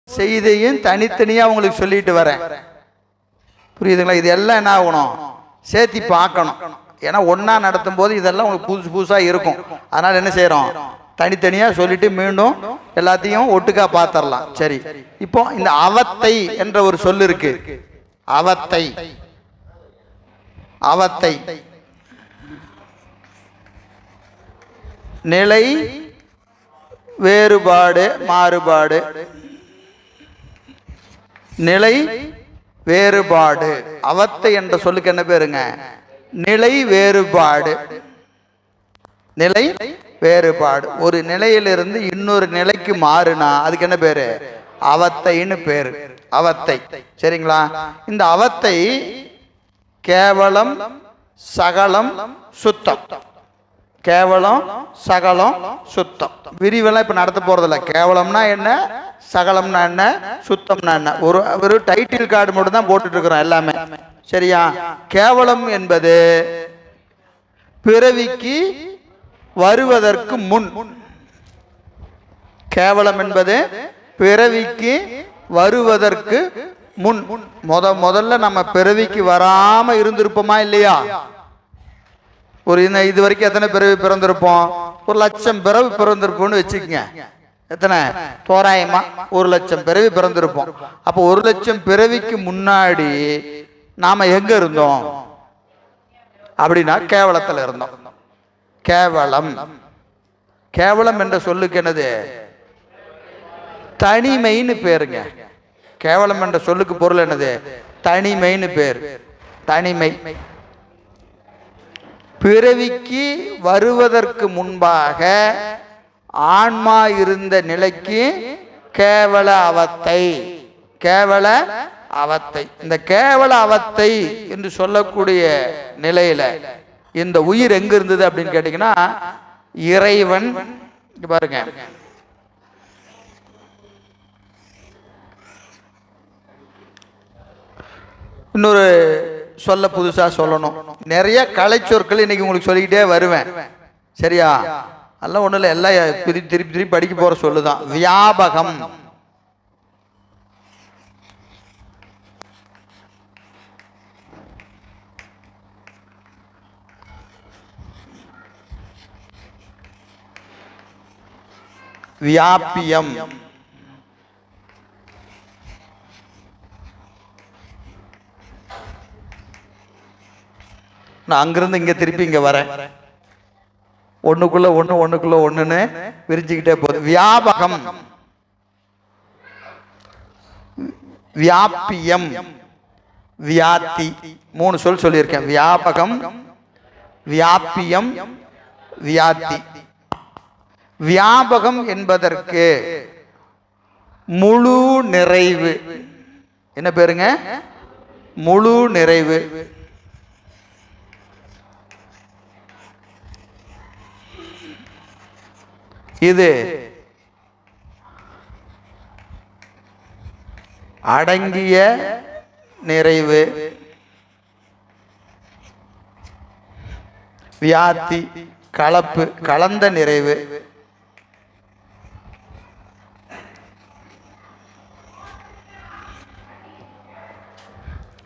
செய்தியும் தனித்தனியா உங்களுக்கு சொல்லிட்டு வரேன். புரியுதுங்களா? இது எல்லாம் என்ன ஆகணும், சேர்த்தி பார்க்கணும். ஏன்னா ஒன்னா நடத்தும் போது இதெல்லாம் உங்களுக்கு புதுசு புதுசா இருக்கும். அதனால என்ன செய்யறோம், தனித்தனியா சொல்லிட்டு மீண்டும் எல்லாத்தையும் ஒட்டுக்கா பார்த்தரலாம். சரி, இப்போ இந்த அவத்தை என்ற ஒரு சொல் இருக்கு. அவத்தை, அவத்தை நிலை, வேறுபாடு, மாறுபாடு. நிலை, வேறுபாடு. அவத்தை என்ற சொல்லுக்கு என்ன பேருங்க, நிலை வேறுபாடு. நிலை வேறுபாடு. ஒரு நிலையிலிருந்து இன்னொரு நிலைக்கு மாறுனா அதுக்கு என்ன பேரு, அவத்தைன்னு பேரு. அவத்தை. சரிங்களா? இந்த அவத்தை கேவலம், சகலம், சுத்தம். கேவலம், சகலம், சுத்தம். விரிவெல்லாம் இப்ப நடத்த போறதில்ல. கேவலம்னா என்ன, சகலம்னா என்ன, சுத்தம்னா என்ன, ஒரு டைட்டில் கார்டு மட்டும் தான் போட்டுட்டு இருக்கிறோம் எல்லாமே. சரியா? கேவலம் என்பது பிறவிக்கு வருவதற்கு முன். கேவலம் என்பது பிறவிக்கு வருவதற்கு முன். முதல்ல நம்ம பிறவிக்கு வராம இருந்திருப்போமா இல்லையா? ஒரு இது வரைக்கும் எத்தனை பிறவி பிறந்திருப்போம்? 1,00,000 பிறவி பிறந்திருப்போம்னு வச்சுக்கங்க. எத்தனை? தோராயமா 1,00,000 பிறவி பிறந்திருப்போம். அப்போ 1,00,000 பிறவிக்கு முன்னாடி நாம எங்க இருந்தோம் அப்படின்னா கேவலத்துல இருந்தோம். கேவலம். கேவலம் என்ற சொல்லுக்கு என்னது, தனிமைன்னு பேருங்க. கேவலம் என்ற சொல்லுக்கு பொருள் என்னது, தனிமைன்னு பேர். தனிமை. பிறவிக்கு வருவதற்கு முன்பாக ஆன்மா இருந்த நிலைக்கு கேவல அவத்தை. கேவல அவத்தை. இந்த கேவல அவத்தை என்று சொல்லக்கூடிய நிலையில இந்த உயிர் எங்க இருந்தது அப்படின்னு கேட்டீங்கன்னா, இறைவன் பாருங்க, இன்னொரு சொல்ல புதுசா சொல்லணும். நிறைய கலை சொற்கள் இன்னைக்கு உங்களுக்கு சொல்லிக்கிட்டே வருவேன். சரியா? அதெல்லாம் ஒண்ணு இல்லை, எல்லாம் திருப்பி திருப்பி படிக்க போற சொல்லுதான். வியாபகம். வியாபியம். நான் அங்கிருந்து இங்க திருப்பி இங்க வரேன். ஒண்ணுக்குள்ள ஒண்ணு, ஒண்ணுக்குள்ள ஒண்ணுன்னு விரிச்சுக்கிட்டே போகுது. வியாபகம், வியாபியம், வியாத்தி. 3 சொல் சொல்லியிருக்கேன். வியாபகம், வியாபியம், வியாத்தி. வியாபகம் என்பதற்கு முழு நிறைவு. என்ன பேருங்க? முழு நிறைவு. இது அடங்கிய நிறைவு. வியாத்தி கலப்பு, கலந்த நிறைவு.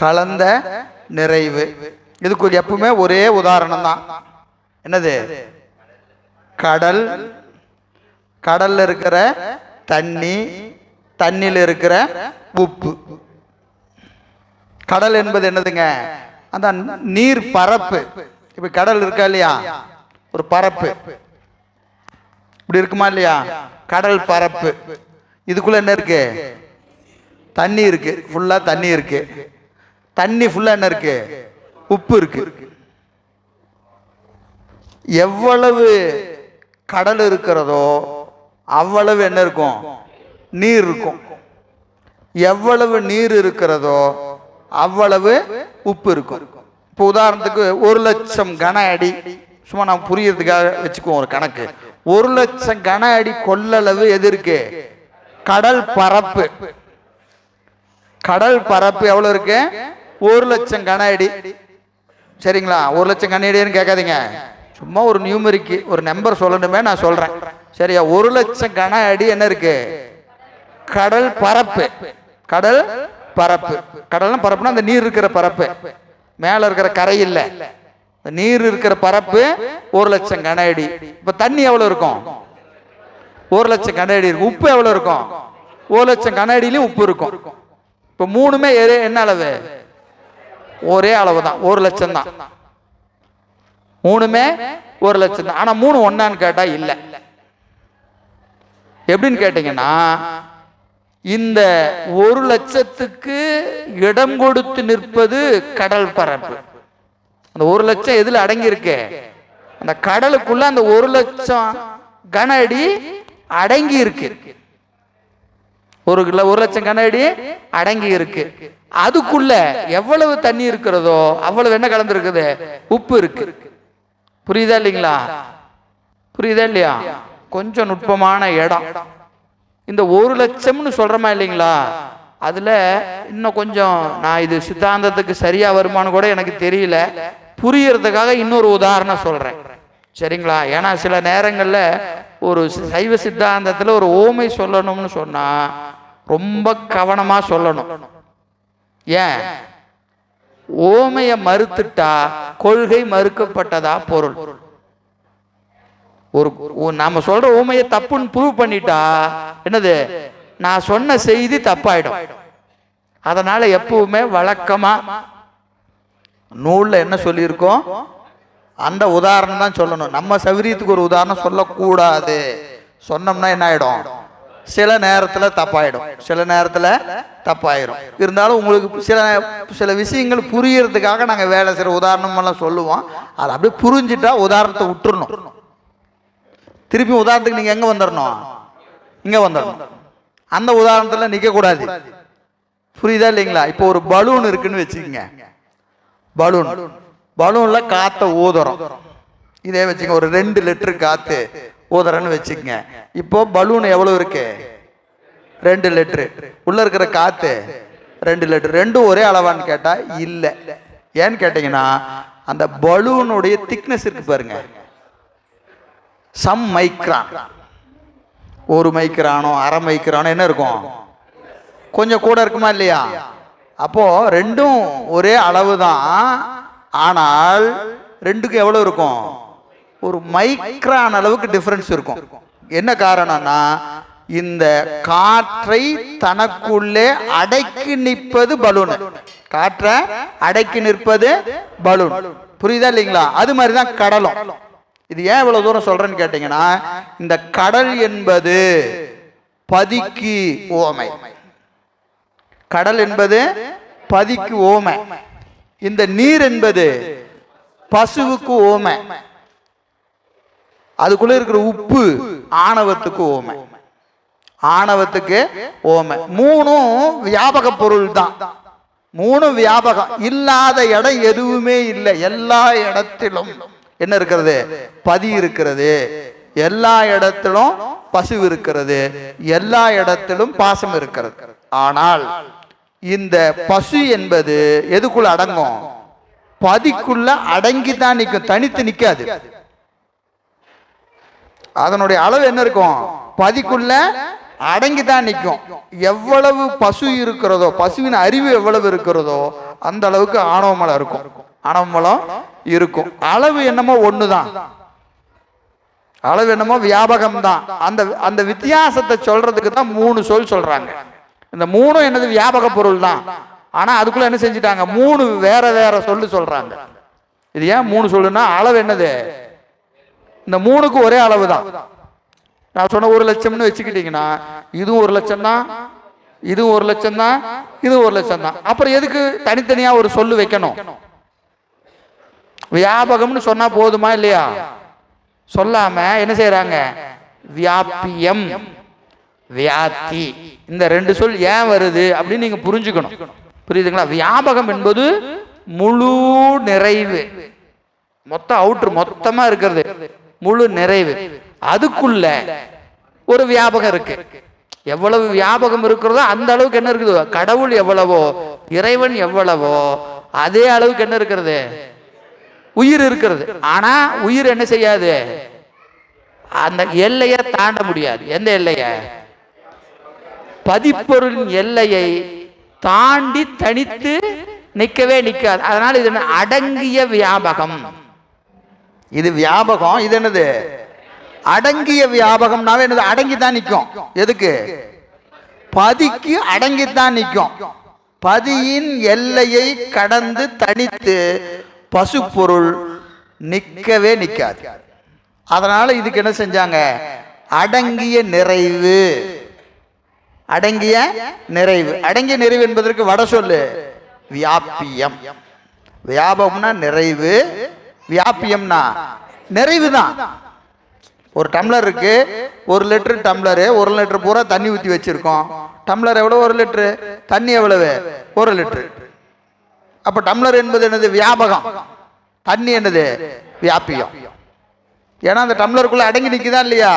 கலந்த நிறைவு. இதுக்கு எப்பவுமே ஒரே உதாரணம் தான். என்னது? கடல். கடல்ல இருக்கிற தண்ணி, தண்ணியில் இருக்கிற உப்பு. கடல் என்பது என்னதுங்க? அந்த நீர் பரப்பு. இப்ப கடல் இருக்கா இல்லையா, ஒரு பரப்பு இப்படி இருக்குமா இல்லையா, கடல் பரப்பு. இதுக்குள்ள என்ன இருக்கு? தண்ணி இருக்கு. ஃபுல்லா தண்ணி இருக்கு. தண்ணி ஃபுல்லா என்ன இருக்கு? உப்பு இருக்கு. எவ்வளவு கடல் இருக்கிறதோ அவ்வளவு என்ன இருக்கும்? நீர் இருக்கும். எவ்வளவு நீர் இருக்கிறதோ அவ்வளவு உப்பு இருக்கும். இப்போ உதாரணத்துக்கு 1,00,000 கன அடி, சும்மா நான் புரியறதுக்காக வச்சுக்குவோம் ஒரு கணக்கு. 1,00,000 கன அடி கொள்ளளவு எது இருக்கு? கடல் பரப்பு. கடல் பரப்பு எவ்வளவு இருக்கு? 1,00,000 கன அடி. சரிங்களா? 1,00,000 கன அடின்னு கேட்காதீங்க, சும்மா ஒரு நியூமரிக்கு ஒரு நம்பர் சொல்லணுமே நான் சொல்றேன். சரியா? 1,00,000 கன அடி என்ன இருக்கு? கடல் பரப்பு. கடல் பரப்பு. கடல்னா பரப்புனா அந்த நீர் இருக்கிற பரப்பு, மேல இருக்கிற கரை இல்ல, நீர் இருக்கிற பரப்பு 1,00,000 கன அடி. இப்ப தண்ணி எவ்வளவு இருக்கும்? 1,00,000 கன அடி இருக்கும். உப்பு எவ்வளவு இருக்கும்? 1,00,000 கன அடியிலும் உப்பு இருக்கும். இப்ப மூணுமே என்ன அளவு? ஒரே அளவு தான், 1,00,000 தான். மூணுமே 1,00,000 தான். ஆனா மூணு ஒன்னான்னு கேட்டா இல்ல. எப்படின்னு கேட்டீங்கன்னா, இந்த 1,00,000க்கு இடம் கொடுத்து நிற்பது கடல் பரப்பு. அந்த 1,00,000 எதுல அடங்கி இருக்கு? அந்த கடலுக்குள்ள அந்த 1,00,000 கன அடி அடங்கி இருக்கு. 1,00,000 கன அடி அடங்கி இருக்கு. அதுக்குள்ள எவ்வளவு தண்ணி இருக்கிறதோ அவ்வளவு என்ன கலந்துருக்குது? உப்பு இருக்கு. புரியுதா இல்லைங்களா? புரியுதா இல்லையா? கொஞ்சம் நுட்பமான இடம். இந்த 1,00,000ன்னு சொல்றமா இல்லைங்களா, அதுல இன்னும் கொஞ்சம் நான் இது சித்தாந்தத்துக்கு சரியா வருமானு கூட எனக்கு தெரியல, புரியறதுக்காக இன்னொரு உதாரணம் சொல்றேன், சரிங்களா? ஏன்னா சில நேரங்கள்ல ஒரு சைவ சித்தாந்தத்துல ஒரு ஓமை சொல்லணும்னு சொன்னா ரொம்ப கவனமா சொல்லணும். ஏன்? ஓமைய மறுத்துட்டா கொள்கை மறுக்கப்பட்டதா பொருள். ஒரு நாம சொல்ற ஓமைய தப்புன்னு ப்ரூவ் பண்ணிட்டா என்னது? நான் சொன்ன செய்தி தப்பாயிடும். அதனால எப்பவுமே வழக்கமா நூல்ல என்ன சொல்லியிருக்கோம் அந்த உதாரணம் தான் சொல்லணும். நம்ம சௌரியத்துக்கு ஒரு உதாரணம் சொல்லக்கூடாது. சொன்னோம்னா என்ன ஆயிடும்? சில நேரத்தில் தப்பாயிடும், சில நேரத்தில் தப்பாயிரும். இருந்தாலும் உங்களுக்கு சில விஷயங்கள் புரியறதுக்காக நாங்கள் வேலை செய்கிற உதாரணம் எல்லாம் சொல்லுவோம். அதை அப்படியே புரிஞ்சுட்டா உதாரணத்தை விட்டுறணும். திருப்பி உதாரணத்துக்கு நீங்க எங்க வந்துடணும்? இங்க வந்துடணும். அந்த உதாரணத்துல நிக்க கூடாது. புரியுதா இல்லைங்களா? இப்போ ஒரு பலூன் இருக்குன்னு வச்சுக்கோங்க. பலூன்ல காத்த ஊதுறோம். இதே வச்சுங்க, ஒரு 2 லிட்டர் காத்து ஊதுறன்னு வச்சுக்கோங்க. இப்போ பலூன் எவ்வளவு இருக்கு? 2 லிட்டரு. உள்ள இருக்கிற காத்து 2 லிட்டர். ரெண்டும் ஒரே அளவான்னு கேட்டா இல்ல. ஏன்னு கேட்டீங்கன்னா, அந்த பலூனுடைய திக்னஸ் இருக்கு பாருங்க, சம் மைக்ரான். 1 மைக்ரானோ 1/2 மைக்ரானோ என்ன இருக்கும்? கொஞ்சம் கூட இருக்குமா இல்லையா? அப்போ ரெண்டும் ஒரே அளவு தான். ஆனால் ரெண்டுக்கும் எவ்வளவு இருக்கும்? ஒரு மைக்ரான் அளவுக்கு டிஃபரன்ஸ் இருக்கும். என்ன காரணம்னா, இந்த காற்றை தனக்குள்ளே அடக்கி நிற்பது பலூன். காற்றை அடக்கி நிற்பது பலூன். புரியுதா இல்லைங்களா? அது மாதிரிதான் கடலும். இது ஏன் இவ்வளவு தூரம் சொல்றேன்னு கேட்டீங்கன்னா, இந்த கடல் என்பது பதிக்கு ஓமை. கடல் என்பது பதிக்கு ஓமை. இந்த நீர் என்பது பசுவுக்கு ஓமை. அதுக்குள்ள இருக்கிற உப்பு ஆணவத்துக்கு ஓமை. ஆணவத்துக்கு ஓமை. மூணும் வியாபக பொருள் தான். மூணு வியாபகம். இல்லாத இடம் எதுவுமே இல்லை. எல்லா இடத்திலும் என்ன இருக்கிறது? பதி இருக்கிறது. எல்லா இடத்திலும் பசு இருக்கிறது. எல்லா இடத்திலும் பாசம் இருக்கிறது. ஆனால் இந்த பசு என்பது எதுக்குள்ள அடங்கும்? பதிக்குள்ள அடங்கிதான் நிற்கும், தனித்து நிற்காது. அதனுடைய அளவு என்ன இருக்கும்? பதிக்குள்ள அடங்கிதான் நிற்கும். எவ்வளவு பசு இருக்கிறதோ, பசுவின் அறிவு எவ்வளவு இருக்கிறதோ அந்த அளவுக்கு ஆணவ மலம் இருக்கும். ஆணவ மலம் இருக்கும். அளவு என்னமோ ஒண்ணுதான், அளவு என்னமோ வியாபகம் தான். அந்த வித்தியாசத்தை சொல்றதுக்கு தான் 3 சொல் சொல்றாங்க. இந்த 3 என்னது? வியாபக பொருள் தான். ஆனா அதுக்குள்ள என்ன செஞ்சுட்டாங்க? 3 வேற வேற சொல்லு சொல்றாங்க. இது ஏன் 3 சொல்லுன்னா, அளவு என்னது? இந்த 3க்கு ஒரே அளவு தான். நான் சொன்ன 1,00,000ன்னு வச்சுக்கிட்டீங்கன்னா, இதுவும் 1,00,000 தான், இதுவும் 1,00,000 தான், இதுவும் 1,00,000 தான். அப்புறம் எதுக்கு தனித்தனியா ஒரு சொல்லு வைக்கணும்? வியாபகம்னு சொன்னா போதுமா இல்லையா? சொல்லாம என்ன செய்யறாங்க? வியாபியம், வியாப்தி, இந்த 2 சொல் ஏன் வருது அப்படின்னு நீங்க புரிஞ்சுக்கணும். புரியுதுங்களா? வியாபகம் என்பது முழு நிறைவு, மொத்த அவுட்ரு மொத்தமா இருக்கிறது, முழு நிறைவு. அதுக்குள்ள ஒரு வியாபகம் இருக்கு. எவ்வளவு வியாபகம் இருக்கிறதோ அந்த அளவுக்கு என்ன இருக்குது? கடவுள் எவ்வளவோ, இறைவன் எவ்வளவோ அதே அளவுக்கு என்ன இருக்கிறது? உயிர் இருக்கிறது. ஆனா உயிர் என்ன செய்யாது? அந்த எல்லையை தாண்ட முடியாது. எந்த எல்லைய? பதிப்பொருளின் எல்லையை தாண்டி தனித்து நிற்கவே நிற்காது. அதனால இது அடங்கிய வியாபகம். இது வியாபகம். இது என்னது? அடங்கிய வியாபகம்னாவே என்னது? அடங்கித்தான் நிற்கும். எதுக்கு? பதிக்கு அடங்கித்தான் நிற்கும். பதியின் எல்லையை கடந்து தனித்து பசுப்பொருள் நிற்கவே நிற்காது. அதனால இதுக்கு என்ன செஞ்சாங்க? அடங்கிய நிறைவு. அடங்கிய நிறைவு. அடங்கிய நிறைவு என்பதற்கு வட சொல்லு வியாபியம். வியாபகம்னா நிறைவு, வியாபியம்னா நிறைவு தான். ஒரு டம்ளர் இருக்கு, 1 லிட்டர் டம்ளரு, 1 லிட்டர் பூரா தண்ணி ஊற்றி வச்சிருக்கோம். டம்ளர் எவ்வளவு? 1 லிட்டரு. தண்ணி எவ்வளவு? 1 லிட்டரு. அப்ப டம்ளர் என்பது என்னது? வியாபகம். தண்ணி என்னது? வியாபியம். ஏன்னா அந்த டம்ளருக்குள்ள அடங்கி நிற்குதா இல்லையா?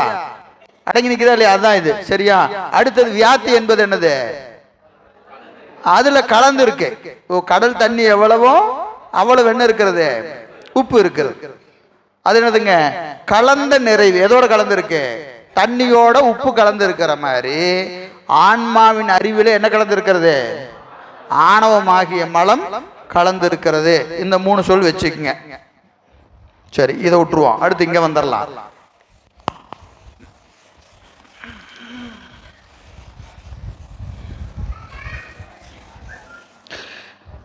அடங்கி நிற்குதா இல்லையா? அதுதான் இது. சரியா? அடுத்தது வியாப்தி என்பது என்னது? அதுல கலந்து இருக்கு. கடல் தண்ணி எவ்வளவோ அவ்வளவு என்ன இருக்கிறது? உப்பு இருக்கிறது. அது என்னதுங்க? கலந்த நிறைவு. எதோட கலந்து இருக்கு? தண்ணியோட உப்பு கலந்து இருக்கிற மாதிரி ஆன்மாவின் அறிவில என்ன கலந்து இருக்கிறது? ஆணவமாகிய மலம் கலந்து இருக்கிறது. இந்த 3 சொல் வச்சுக்கங்க. சரி, இதை விட்டுருவோம். அடுத்து இங்க வந்துடலாம்.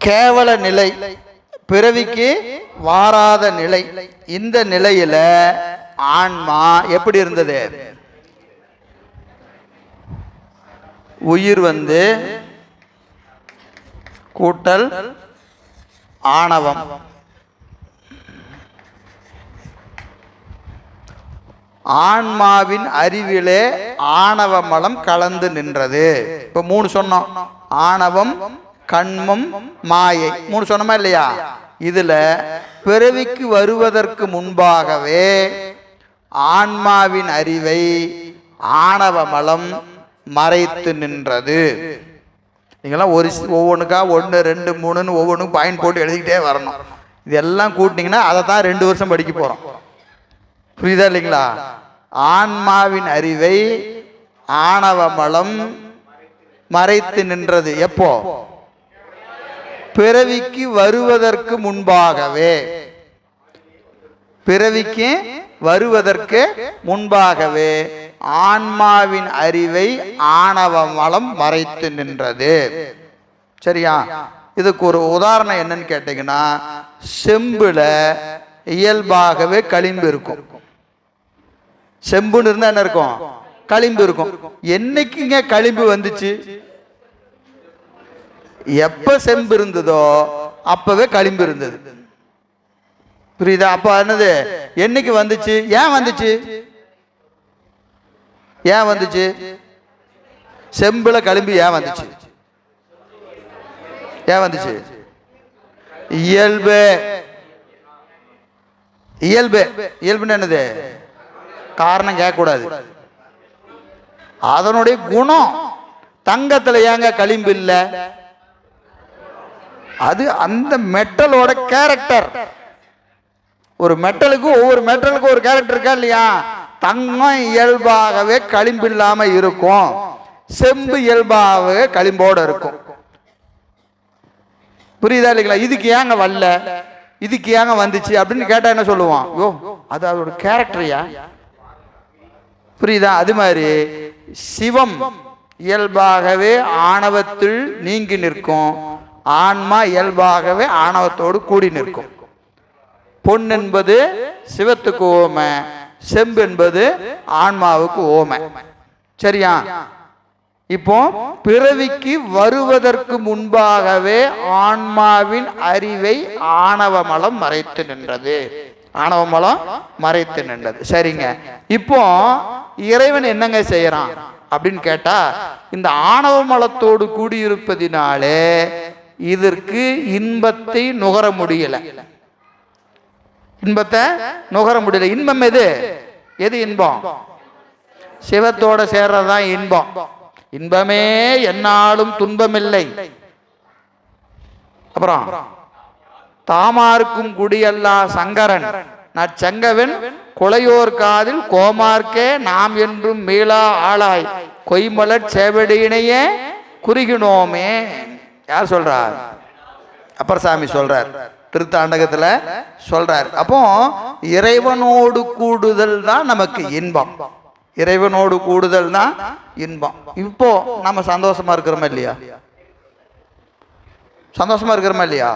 கேவல நிலை, பிறவிக்கு வாராத நிலை. இந்த நிலையில ஆன்மா எப்படி இருந்தது? உயிர் கூட்டல் ஆணவம், ஆன்மாவின் அறிவிலே ஆணவ மலம் கலந்து நின்றது. இப்ப 3 சொன்னோம். ஆணவம், கண்மம், மாயை. 3 சொன்னோமா இல்லையா? இதுல பிறவிக்கு வருவதற்கு முன்பாகவே ஆன்மாவின் அறிவை ஆணவ மலம் மறைத்து நின்றது. நீங்களாம் ஒவ்வொன்றுக்கா 1, 2, 3 ஒவ்வொன்றுக்கும் பாயிண்ட் போட்டு எழுதிக்கிட்டே வரணும். இதெல்லாம் கூட்டினீங்கன்னா அதை தான் 2 வருஷம் படிக்க போறோம். புரியுதா இல்லைங்களா? ஆன்மாவின் அறிவை ஆணவ மலம் மறைத்து நின்றது. எப்போ? பிறவிக்கு வருவதற்கு முன்பாகவே. பிறவிக்கு வருவதற்கு முன்பாகவே ஆன்மாவின் அறிவை ஆணவ மலம் மறைத்து நின்றது. சரியா? இதுக்கு ஒரு உதாரணம் என்னன்னு கேட்டீங்கன்னா, செம்புல இயல்பாகவே களிம்பு இருக்கும். செம்புன்னு இருந்தா என்ன இருக்கும்? களிம்பு இருக்கும். என்னைக்குங்க களிம்பு வந்துச்சு? எப்ப செம்பு இருந்ததோ அப்பவே களிம்பு இருந்தது. புரியுதா? அப்ப என்னது? என்னைக்கு வந்துச்சு? ஏன் வந்துச்சு? ஏன் வந்துச்சு? செம்புல களிம்பு ஏன் வந்துச்சு? ஏன் வந்துச்சு? இயல்பு. இயல்பு. இயல்புன்னு என்னது? காரணம் கேட்கக்கூடாது. அதனுடைய குணம். தங்கத்துல ஏங்க களிம்பு இல்ல? அது அந்த மெட்டலோட கேரக்டர். ஒரு மெட்டலுக்கு ஒவ்வொரு மெட்டலுக்கும் ஒரு கேரக்டர் இருக்கா இல்லையா? தங்கம் இயல்பாகவே களிம்பு இல்லாம இருக்கும், செம்பு இயல்பாகவே களிம்போட இருக்கும். புரியுதா இல்லைங்களா? இதுக்கு ஏங்க வரல, இதுக்கு ஏங்க வந்துச்சு அப்படின்னு கேட்டா என்ன சொல்லுவான்? யோ, அது அதோட கேரக்டரியா? புரியுதா? அது மாதிரி சிவம் இயல்பாகவே ஆணவத்தில் நீங்கி நிற்கும், ஆன்மா இயல்பாகவே ஆணவத்தோடு கூடி நிற்கும். பொன் என்பது சிவத்துக்கு ஓமை, செம்பு என்பது ஆன்மாவுக்கு ஓமை. சரியா? இப்போ பிறவிக்கு வருவதற்கு முன்பாகவே ஆன்மாவின் அறிவை ஆணவ மலம் மறைத்து நின்றது. ஆணவ மலம் மறைத்து நின்றது. சரிங்க. இப்போ இறைவன் என்னங்க செய்யறான் அப்படின்னு கேட்டா, இந்த ஆணவ மலத்தோடு கூடியிருப்பதினாலே இதற்கு இன்பத்தை நுகர முடியல. இன்பத்தை நுகர முடியல. இன்பம் எது? எது இன்பம்? சிவத்தோட சேர்றதுதான் இன்பம். இன்பமே என்னாலும் துன்பமில்லை. அப்புறம் தாமாருக்கும் குடியல்லா சங்கரன் நற்சங்கவன் குளையோர் காதில் கோமார்க்கே நாம் என்றும் மீளா ஆளாய் கொய்மலர் சேவடியினையே குறுகினோமே. யார் சொல்றார்? அப்பர் சாமி சொல்றார், திருத்தாண்டகத்துல சொல்றார். அப்போ இறைவனோடு கூடுதல் தான் நமக்கு இன்பம், இறைவனோடு கூடுதல் தான் இன்பம். இப்போ நம்ம சந்தோஷமா இருக்கிறோமா இல்லையா? சந்தோஷமா இருக்கிறோமா இல்லையா?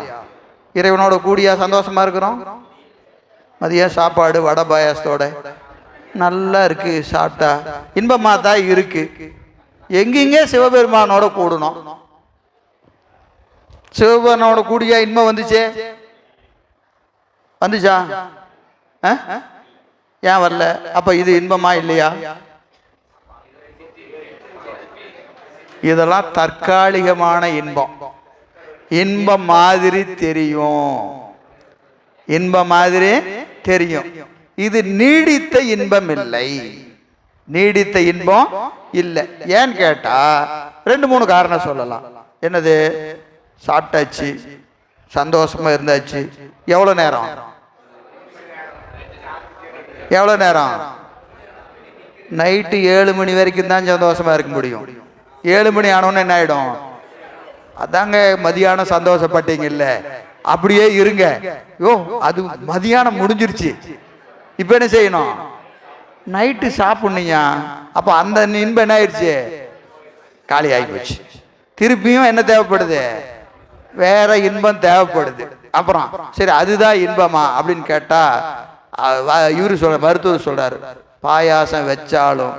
இறைவனோட கூடியா சந்தோஷமா இருக்கிறோம்? மதிய சாப்பாடு வடை பாயாசத்தோட நல்லா இருக்கு, சாப்பிட்டா இன்பமா தான் இருக்கு. எங்கெங்க சிவபெருமானோட கூடணும்? சிவபெருமானோட கூடியா இன்பம் வந்துச்சே? வந்துச்சா? ஏன் வரல? அப்ப இது இன்பமா இல்லையா? இதெல்லாம் தற்காலிகமான இன்பம். இன்பம் மாதிரி தெரியும், இன்பம் மாதிரி தெரியும். இது நீடித்த இன்பம் இல்லை, நீடித்த இன்பம் இல்லை. ஏன்னு கேட்டா 2-3 காரணம் சொல்லலாம். என்னது? சாப்பிட்டாச்சு, சந்தோஷமா இருந்தாச்சு. எவ்வளவு நேரம்? எவ்வளவு நேரம்? நைட்டு 7 மணி வரைக்கும் தான் சந்தோஷமா இருக்க முடியும். 7 மணி ஆனோன்னு என்ன ஆயிடும்? அதாங்க மதியானம் சந்தோஷப்பட்டீங்கல்ல, அப்படியே இருங்க. யோ, அது மதியானம் முடிஞ்சிருச்சு, இப்ப என்ன செய்யணும்? நைட்டு சாப்பிடுங்க. அப்ப அந்த இன்பம் என்ன ஆயிடுச்சு? காலி ஆகி போச்சு. திருப்பியும் என்ன தேவைப்படுது? வேற இன்பம் தேவைப்படுது. அப்புறம் சரி, அதுதான் இன்பமா அப்படின்னு கேட்டா இவரு சொல்ற, மருத்துவர் சொல்றாரு, பாயாசம் வச்சாலும்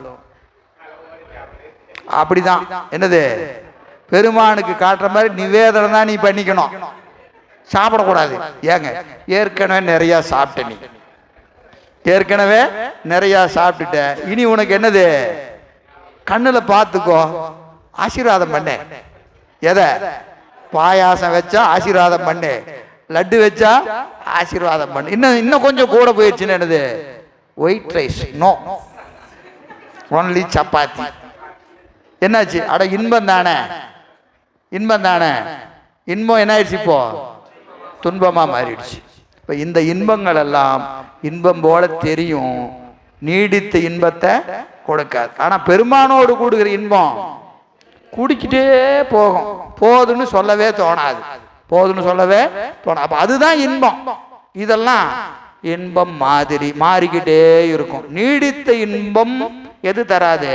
அப்படிதான். என்னது? பெருமானுக்கு காட்டுற மாதிரி நிவேதனம் தான் நீ பண்ணிக்கணும், சாப்பிடக்கூடாது. ஏங்க, ஏற்கனவே நிறைய சாப்பிட்ட, நீ ஏற்கனவே நிறைய சாப்பிட்டுட்ட, இனி உனக்கு என்னது? கண்ணுல பார்த்துக்கோ, ஆசீர்வாதம் பண்ணு. எதை? பாயாசம் வச்சா ஆசீர்வாதம் பண்ணு, லட்டு வச்சா ஆசீர்வாதம் பண்ணு. இன்னும் கொஞ்சம் கூட போயிடுச்சுன்னு என்னது? White rice no, only chapati. என்னாச்சு? அட இன்பம் தானே, இன்பம் தானே. இன்பம் என்ன ஆயிடுச்சு? இப்போ துன்பமா மாறிடுச்சு. இப்ப இந்த இன்பங்கள் எல்லாம் இன்பம் போல தெரியும், நீடித்த இன்பத்தை கொடுக்காது. ஆனா பெருமானோடு கூடுகிற இன்பம் குடிக்கிட்டே போகும், போதுன்னு சொல்லவே தோணாது, போதுன்னு சொல்லவே தோணாது. அப்ப அதுதான் இன்பம். இதெல்லாம் இன்பம் மாதிரி மாறிக்கிட்டே இருக்கும். நீடித்த இன்பம் எது தராது?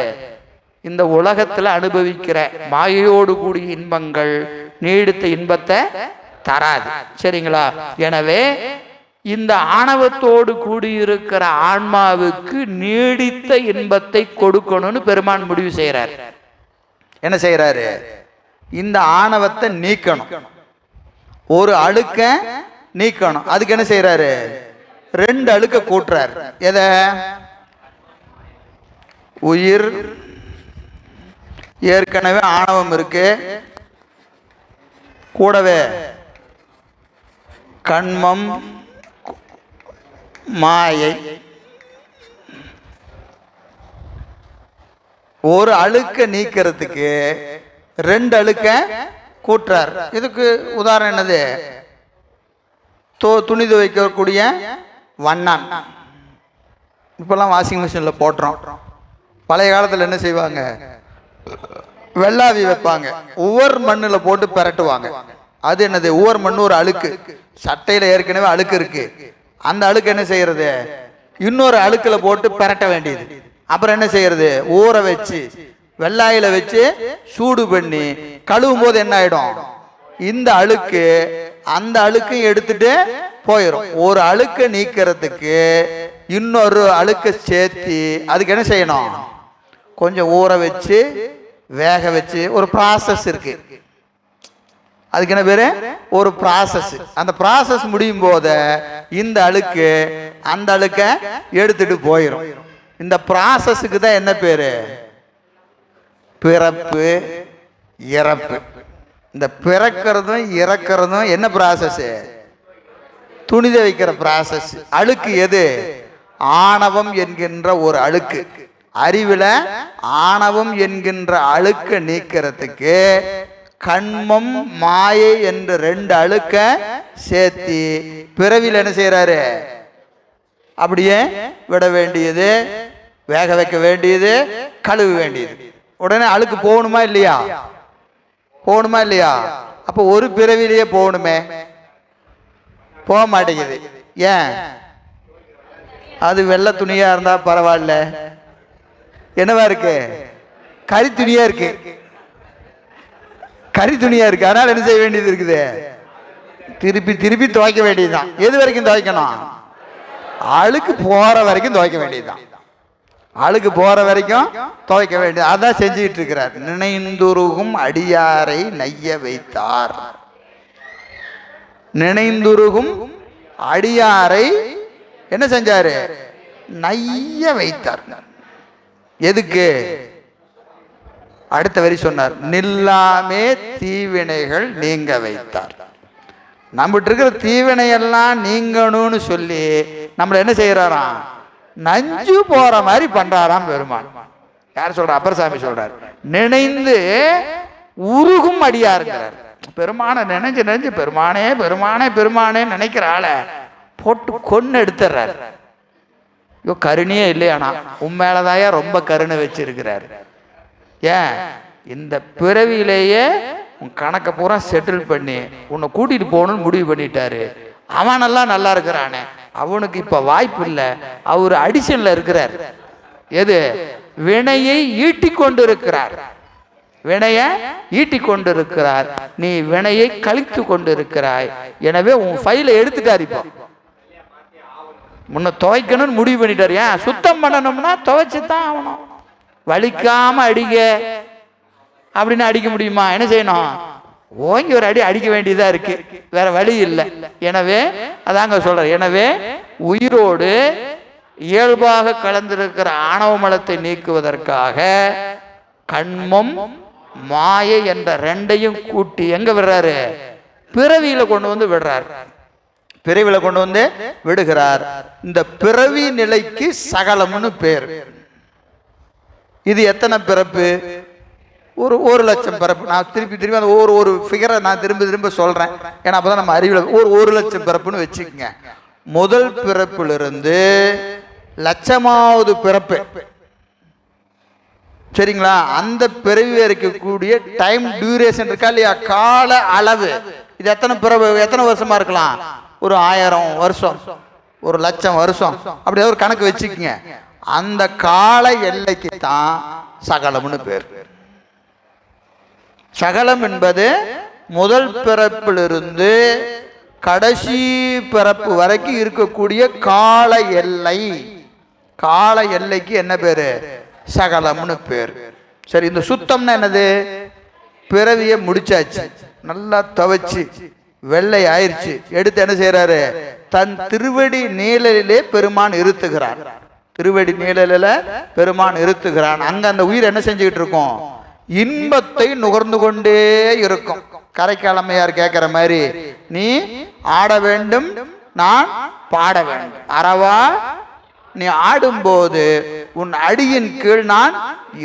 இந்த உலகத்துல அனுபவிக்கிற மாயையோடு கூடிய இன்பங்கள் நீடித்த இன்பத்தை தராது. சரிங்களா? எனவே இந்த ஆணவத்தோடு கூடியிருக்கிற ஆன்மாவுக்கு நீடித்த இன்பத்தை கொடுக்கணும்னு பெருமான் முடிவு செய்யறார். என்ன செய்யறாரு? இந்த ஆணவத்தை நீக்கணும், ஒரு அழுக்க நீக்கணும். அதுக்கு என்ன செய்யறாரு? 2 அழுக்க கூட்டுறார். எத? உயிர் ஏற்கனவே ஆணவம் இருக்கு, கூடவே கண்மம் மாயை. ஒரு அழுக்க நீக்கிறதுக்கு 2 அழுக்க கூட்டுறார். இதுக்கு உதாரணம் என்னது? துணி துவைக்கக்கூடிய வண்ணான். இப்பெல்லாம் வாஷிங் மிஷின்ல போட்டுறோம். பழைய காலத்துல என்ன செய்வாங்க? வெள்ளாவி வைப்பாங்க, ஒவ்வொரு மண்ணுல போட்டு பெரட்டுவாங்க. அது என்னது? ஒவ்வொரு மண்ணு ஒரு அழுக்கு, சட்டையில ஏற்கனவே அழுக்கு இருக்கு, அந்த அழுக்கு என்ன செய்யறது? இன்னொரு அழுக்குல போட்டு பெரட்ட வேண்டியது. அப்புறம் என்ன செய்யறது? ஊற வச்சு வெள்ளாயில வச்சு சூடு பண்ணி கழுவும் போது என்ன ஆயிடும்? இந்த அழுக்கு அந்த அழுக்கையும் எடுத்துட்டு போயிடும். ஒரு அழுக்க நீக்கிறதுக்கு இன்னொரு அழுக்க சேர்த்தி அதுக்கு என்ன செய்யணும்? கொஞ்சம் ஊற வச்சு வேக வச்சு ஒரு ப்ராசஸ் இருக்கு. அதுக்கு என்ன பேரு? ஒரு ப்ராசஸ். அந்த ப்ராசஸ் முடியும் போது இந்த அழுக்கு அந்த அழுக்க எடுத்துட்டு போயிடும். இந்த ப்ராசஸுக்கு தான் என்ன பேரு? பிறப்பு இறப்பு. இந்த பிறக்கிறதும் இறக்கிறதும் என்ன ப்ராசஸ்? துணித வைக்கிற ப்ராசஸ். அழுக்கு எது? ஆணவம் என்கின்ற ஒரு அழுக்கு. அறிவுல ஆணவம் என்கின்ற அழுக்க நீக்கிறதுக்கு கண்மம் மாயை என்று 2 அழுக்க சேர்த்தி பிறவியில் என்ன செய்யறாரு? அப்படியே விட வேண்டியது, வேக வைக்க வேண்டியது, கழுவ வேண்டியது. உடனே அழுக்கு போகணுமா இல்லையா? போகணுமா இல்லையா? அப்ப ஒரு பிறவிலேயே போகணுமே, போக மாட்டேங்குது. ஏன்? அது வெள்ளை துணியா இருந்தா பரவாயில்ல, என்னவா இருக்கு? கறி துணியா இருக்கு. கறி துணியா இருக்கு. அதனால என்ன செய்ய வேண்டியது இருக்குது? திருப்பி திருப்பி துவைக்க வேண்டியதுதான். எது வரைக்கும் துவைக்கணும்? அழுக்கு போற வரைக்கும் துவைக்க வேண்டியதுதான். அழுக்கு போற வரைக்கும் துவைக்க வேண்டியது. அதான் செஞ்சுட்டு இருக்கிறார். நினைந்துருகும் அடியாரை நைய வைத்தார். நினைந்துருகும் அடியாரை என்ன செஞ்சாரு? நைய வைத்தார். எதுக்கு? அடுத்த வரி சொன்னார், நில்லாமே தீவினைகள் நீங்க வைத்தார். நம்மகிட்ட இருக்கிற தீவினையெல்லாம் நீங்கணும்னு சொல்லி நம்மள என்ன செய்யறாராம்? நஞ்சு போற மாதிரி பண்றாராம் பெருமான். யார் சொல்ற? அப்பர் சாமி சொல்றார். நினைந்து உருகும் அடியாருங்கிறார். பெருமான நினைஞ்சு நினைஞ்சு பெருமானே பெருமானே பெருமானே நினைக்கிற ஆள போட்டு கொன்னு எடுத்துறாரு. ஐயோ, கருணையே இல்லையானா உண்மையிலதாயா ரொம்ப கருணை வச்சிருக்கிறாரு. ஏன்? இந்த பிறவியிலேயே உன் கணக்கை பூரா செட்டில் பண்ணி உன்னை கூட்டிட்டு போகணும்னு முடிவு பண்ணிட்டாரு. அவனெல்லாம் நல்லா இருக்கிறானே, அவனுக்கு இப்ப வாய்ப்பு இல்லை. அவர் அடிஷன்ல இருக்கிறார். எது? வினையை ஈட்டி கொண்டு இருக்கிறார். வினைய ஈட்டி கொண்டு இருக்கிறார். நீ வினையை கழித்து கொண்டு இருக்கிறாய். எனவே உன் ஃபைலை எடுத்துட்டார். இப்போ முன்ன துவைக்கணும்னு முடிவு பண்ணிட்டாரு. ஏன்? சுத்தம் பண்ணணும்னா துவைச்சுதான் ஆகணும். வலிக்காம அடிக்க அப்படின்னு அடிக்க முடியுமா? என்ன செய்யணும்? ஓங்கி ஒரு அடி அடிக்க வேண்டியதா இருக்கு, வேற வழி இல்லை. எனவே அதாங்க சொல்ற. எனவே உயிரோடு இயல்பாக கலந்திருக்கிற ஆணவ மலத்தை நீக்குவதற்காக கண்மம் மாயை என்ற ரெண்டையும் கூட்டி எங்க விடுறாரு? பிறவியில கொண்டு வந்து விடுறார். பிறவியில கொண்டு வந்து விடுகிறார். இந்த பிறவி நிலைக்கு சகலம்னு பேர். இது எத்தனை பிறப்பு? ஒரு 1,00,000 பிறப்பு. நான் திருப்பி திருப்பி அந்த ஒரு ஃபிகரை நான் திரும்ப திரும்ப சொல்றேன். ஏன்னா அப்பதான் நம்ம அறிவில் ஒரு 1,00,000 பிறப்புன்னு வச்சுக்கோங்க. முதல் பிறப்பிலிருந்து லட்சமாவது பிறப்பு, சரிங்களா? அந்த பிறவி இருக்கக்கூடிய டைம் டியூரேஷன் இருக்கா இல்லையா? கால அளவு. இது எத்தனை பிறப்பு, எத்தனை வருஷமா இருக்கலாம்? ஒரு 1000 வருஷம், 1,00,000 வருஷம், அப்படியே ஒரு கணக்கு வச்சுக்கோங்க. அந்த கால எல்லைக்கு தான் சகலம்னு பேர். சகலம் என்பது முதல் பிறப்பிலிருந்து கடைசி பிறப்பு வரைக்கும் இருக்கக்கூடிய கால எல்லை. கால எல்லைக்கு என்ன பேரு? சகலம்னு பேர். சரி, இந்த சுத்தம்னா என்னது? பிறவிய முடிச்சாச்சு, நல்லா துவைச்சு வெள்ளை ஆயிடுச்சு, எடுத்து என்ன செய்யறாரு? தன் திருவடி நீழலிலே பெருமான் இருத்துகிறான். திருவடி நீழலில பெருமான் இருத்துகிறான். அங்க அந்த உயிர் என்ன செஞ்சுக்கிட்டு இருக்கும்? இன்பத்தை நுகர்ந்து கொண்டே இருக்கும். கரைக்காலமையார் கேட்கிற மாதிரி, நீ ஆட வேண்டும், நான் பாட வேண்டும். அறவா நீ ஆடும்போது உன் அடியின் கீழ் நான்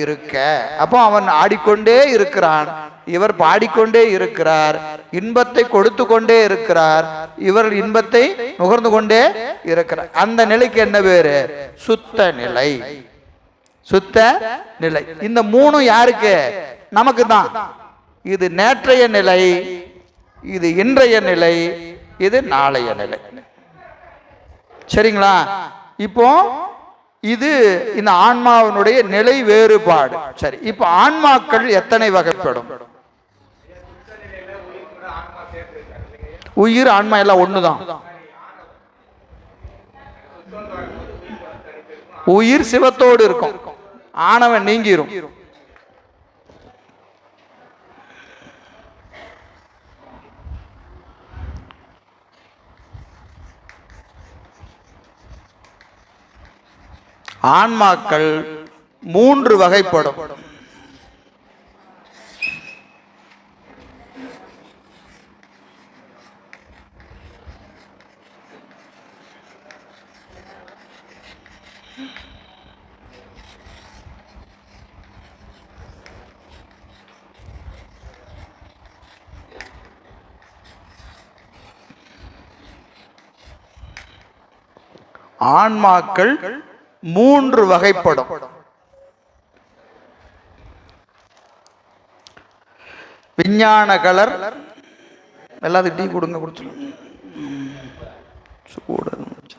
இருக்க. அப்போ அவன் ஆடிக்கொண்டே இருக்கிறான், இவர் பாடிக்கொண்டே இருக்கிறார், இன்பத்தை கொடுத்து கொண்டே இருக்கிறார், இவர் இன்பத்தை நுகர்ந்து கொண்டே இருக்கிறார். அந்த நிலைக்கு என்ன பேரு? சுத்த நிலை. சுத்த நிலை. இந்த மூணும் யாருக்கு? நமக்கு தான். இது நேற்றைய நிலை, இது இன்றைய நிலை, இது நாளைய நிலை. சரிங்களா? இப்போ இது இந்த ஆன்மாவினுடைய நிலை வேறுபாடு. சரி, இப்போ ஆன்மாக்கள் எத்தனை வகைப்படும்? உயிர் ஆன்மா எல்லாம் ஒண்ணுதான். உயிர் சிவத்தோடு இருக்கும், ஆணவன் நீங்கிரும். ஆன்மாக்கள் 3 வகைப்படும். ஆன்மாக்கள் 3 வகைப்படும். விஞ்ஞான கலர், எல்லாத்துக்கும் டீ கொடுங்க, குடிச்சிடும்.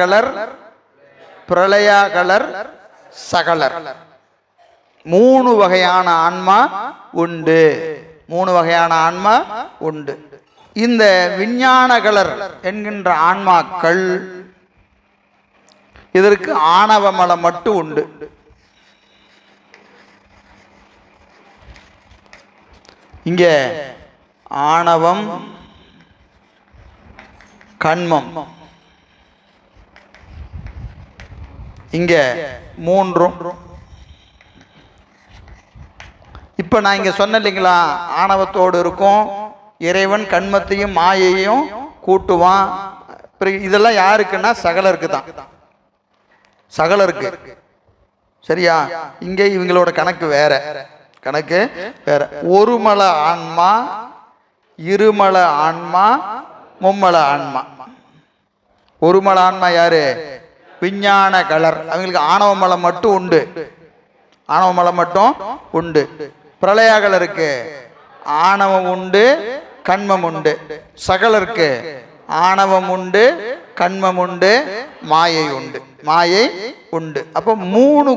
Colour, பிரளயா colour, சகலர். 3 வகையான ஆன்மா உண்டு. 3 வகையான ஆன்மா உண்டு. இந்த விஞ்ஞான கலர் என்கின்ற ஆன்மாக்கள், இதற்கு ஆணவ மலம் மட்டும் உண்டு. இங்க ஆணவம், கண்மம், இங்க 3ம். இப்ப நான் இங்க சொன்ன இல்லைங்களா, ஆணவத்தோடு இருக்கும் இறைவன் கண்மத்தையும் மாயையும் கூட்டுவான். இதெல்லாம் யாருக்குன்னா சகலருக்கு தான். சகலருக்கு. சரியா? இங்கே இவங்களோட கணக்கு வேற. கணக்கு வேற. ஒருமல ஆன்மா, இருமல ஆன்மா, மும்மல ஆன்மா. ஒருமல ஆன்மா யாரு? விஞ்ஞான கலர். அவங்களுக்கு ஆணவ மலம் மட்டும் உண்டு. ஆணவ மலம் மட்டும் உண்டு. பிரளயா கலருக்கு ஆணவம் உண்டு, கண்மம் உண்டு. சகலருக்கு ஆணவம் உண்டு, கண்மம் உண்டு, மாயை உண்டு. மாயை உண்டு. அப்போ 3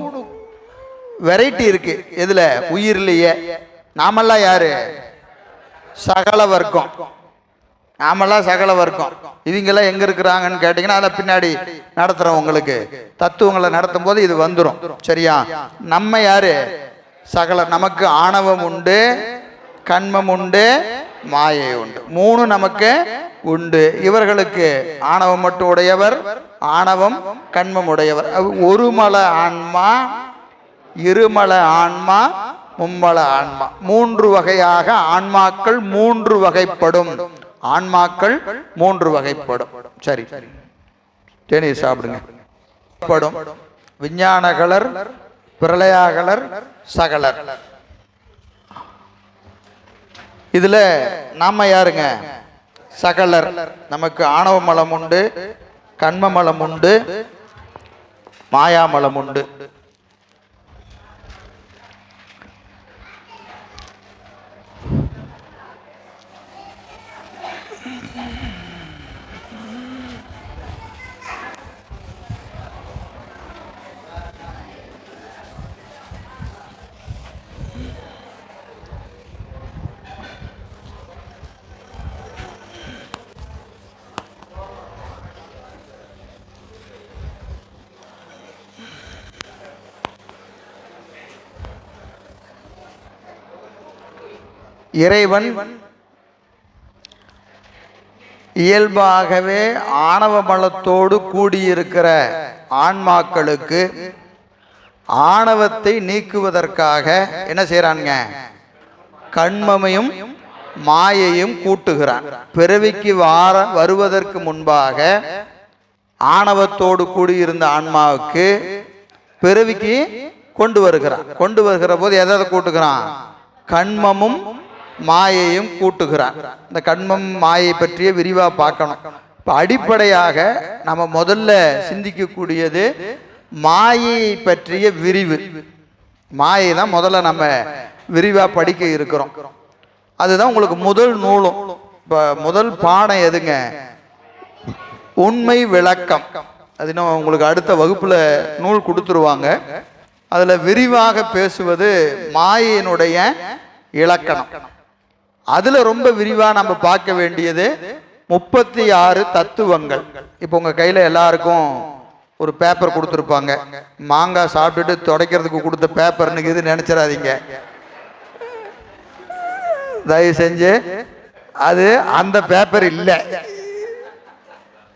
வெரைட்டி இருக்கு. எதுல? உயிர்லயே. நாமெல்லாம் யாரு? சகல வர்க்கம். நாமெல்லாம் சகல வர்க்கம். இவங்கெல்லாம் எங்க இருக்கிறாங்கன்னு கேட்டீங்கன்னா, அதில் பின்னாடி நடத்துறோம். உங்களுக்கு தத்துவங்களை நடத்தும் போது இது வந்துடும். சரியா? நம்ம யாரு? சகல. நமக்கு ஆணவம் உண்டு, கண்மம் உண்டு, மாயை உண்டு. 3 நமக்கு உண்டு. இவர்களுக்கு ஆணவம் மட்டும் உடையவர், ஆணவம் கண்மம் உடையவர். ஒருமல ஆன்மா, இருமல ஆன்மா, மும்மல ஆன்மா. 3 வகையாக ஆன்மாக்கள் 3 வகைப்படும். ஆன்மாக்கள் 3 வகைப்படும். சரி, தேநீர் சாப்பிடுங்க. படும் விஞ்ஞான கலர், பிரளயா கலர், சகலர். இதுல நாம யாருங்க? சகலர். நமக்கு ஆணவ மலம் உண்டு, கண்ம மலம் உண்டு, மாயாமலம் உண்டு. இறைவன் இயல்பாகவே ஆணவ மலத்தோடு கூடியிருக்கிற ஆன்மாக்களுக்கு ஆணவத்தை நீக்குவதற்காக என்ன செய்யறாங்க? கண்மமையும் மாயையும் கூட்டுகிறான். பிறவிக்கு வருவதற்கு முன்பாக ஆணவத்தோடு கூடியிருந்த ஆன்மாவுக்கு பிறவிக்கு கொண்டு வருகிறான். கொண்டு வருகிற போது எதை கூட்டுகிறான்? கண்மமும் மாயையும் கூட்டுகிறான். இந்த கண்மம் மாயை பற்றிய விரிவா பார்க்கணும். இப்ப அடிப்படையாக நம்ம முதல்ல சிந்திக்கக்கூடியது மாயையை பற்றிய விரிவு. மாயை தான் முதல்ல நம்ம விரிவா படிக்க இருக்கிறோம். அதுதான் உங்களுக்கு முதல் நூலும். இப்ப முதல் பாடம் எதுங்க? உண்மை விளக்கம். அது இன்னும் உங்களுக்கு அடுத்த வகுப்புல நூல் கொடுத்துருவாங்க. அதுல விரிவாக பேசுவது மாயையினுடைய இலக்கணம். அதுல ரொம்ப விரிவா நம்ம பார்க்க வேண்டியது 36 தத்துவங்கள். இப்போ உங்க கையில எல்லாருக்கும் ஒரு பேப்பர் கொடுத்துருப்பாங்க. மாங்காய் சாப்பிட்டுட்டு துடைக்கிறதுக்கு கொடுத்த பேப்பர்னு இது நினைச்சிடாதீங்க. தயவு செஞ்சு அது அந்த பேப்பர் இல்லை.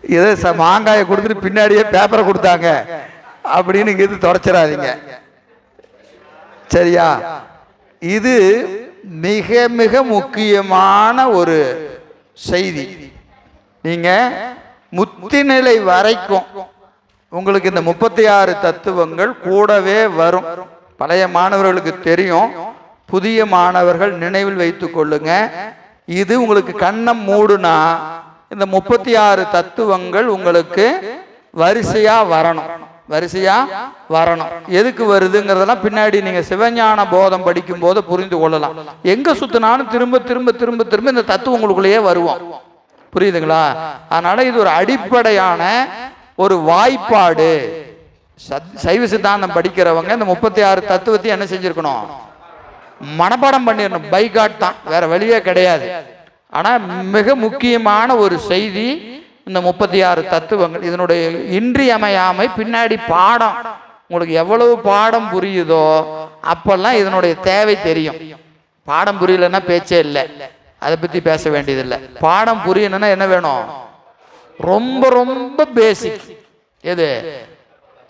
இதை மாங்காயை கொடுத்துட்டு பின்னாடியே பேப்பரை கொடுத்தாங்க அப்படின்னு இது தொடச்சிடாதீங்க. சரியா? இது மிக மிக முக்கியமான ஒரு செய்தி. நீங்க முத்திநிலை வரைக்கும் உங்களுக்கு இந்த 36 தத்துவங்கள் கூடவே வரும். பழைய மாணவர்களுக்கு தெரியும், புதிய மாணவர்கள் நினைவில் வைத்துக் கொள்ளுங்க. இது உங்களுக்கு கண்ணம் மூடுனா இந்த 36 தத்துவங்கள் உங்களுக்கு வரிசையா வரணும், வரிசையா வரணும். எதுக்கு வருதுங்கிறதெல்லாம் பின்னாடி நீங்க சிவஞான போதம் படிக்கும் போது புரிந்து கொள்ளலாம். எங்க சுத்தினாலும் திரும்ப திரும்ப திரும்ப திரும்ப இந்த தத்துவம் உங்களுக்குள்ளேயே வருவோம். புரியுதுங்களா? அதனால இது ஒரு அடிப்படையான ஒரு வாய்ப்பாடு. சைவ சித்தாந்தம் படிக்கிறவங்க இந்த 36 தத்துவத்தையும் என்ன செஞ்சிருக்கணும்? மனப்பாடம் பண்ணிடணும். பைகாட் தான், வேற வழியே கிடையாது. ஆனா மிக முக்கியமான ஒரு செய்தி இந்த 36 தத்துவங்கள். இதனுடைய இன்றியமையாமை பின்னாடி பாடம் உங்களுக்கு எவ்வளவு பாடம் புரியுதோ அப்பெல்லாம் இதனுடைய தேவை தெரியும். பாடம் புரியலன்னா பேச்சே இல்லை, அதை பத்தி பேச வேண்டியதில்லை. பாடம் புரியணும்னா என்ன வேணும்? ரொம்ப ரொம்ப பேசிக். எது?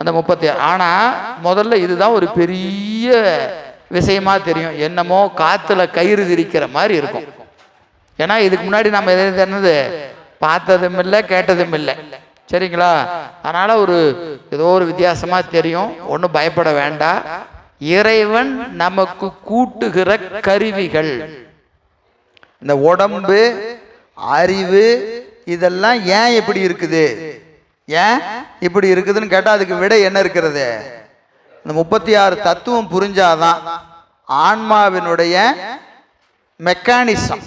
அந்த 36. ஆனா முதல்ல இதுதான் ஒரு பெரிய விஷயமா தெரியும். என்னமோ காத்துல கயிறு திரிக்கிற மாதிரி இருக்கும். ஏன்னா இதுக்கு முன்னாடி நம்ம என்னது பார்த்ததும் இல்லை, கேட்டதும் இல்லை. சரிங்களா? அதனால ஏதோ ஒரு வித்தியாசமா தெரியும். ஒன்றும் பயப்பட வேண்டாம். இறைவன் நமக்கு கூட்டுகிற கருவிகள். இந்த உடம்பு, அறிவு, இதெல்லாம் ஏன் இப்படி இருக்குது, ஏன் இப்படி இருக்குதுன்னு கேட்டா அதுக்கு விடை என்ன இருக்கிறது? இந்த 36 தத்துவம் புரிஞ்சாதான் ஆன்மாவினுடைய மெக்கானிசம்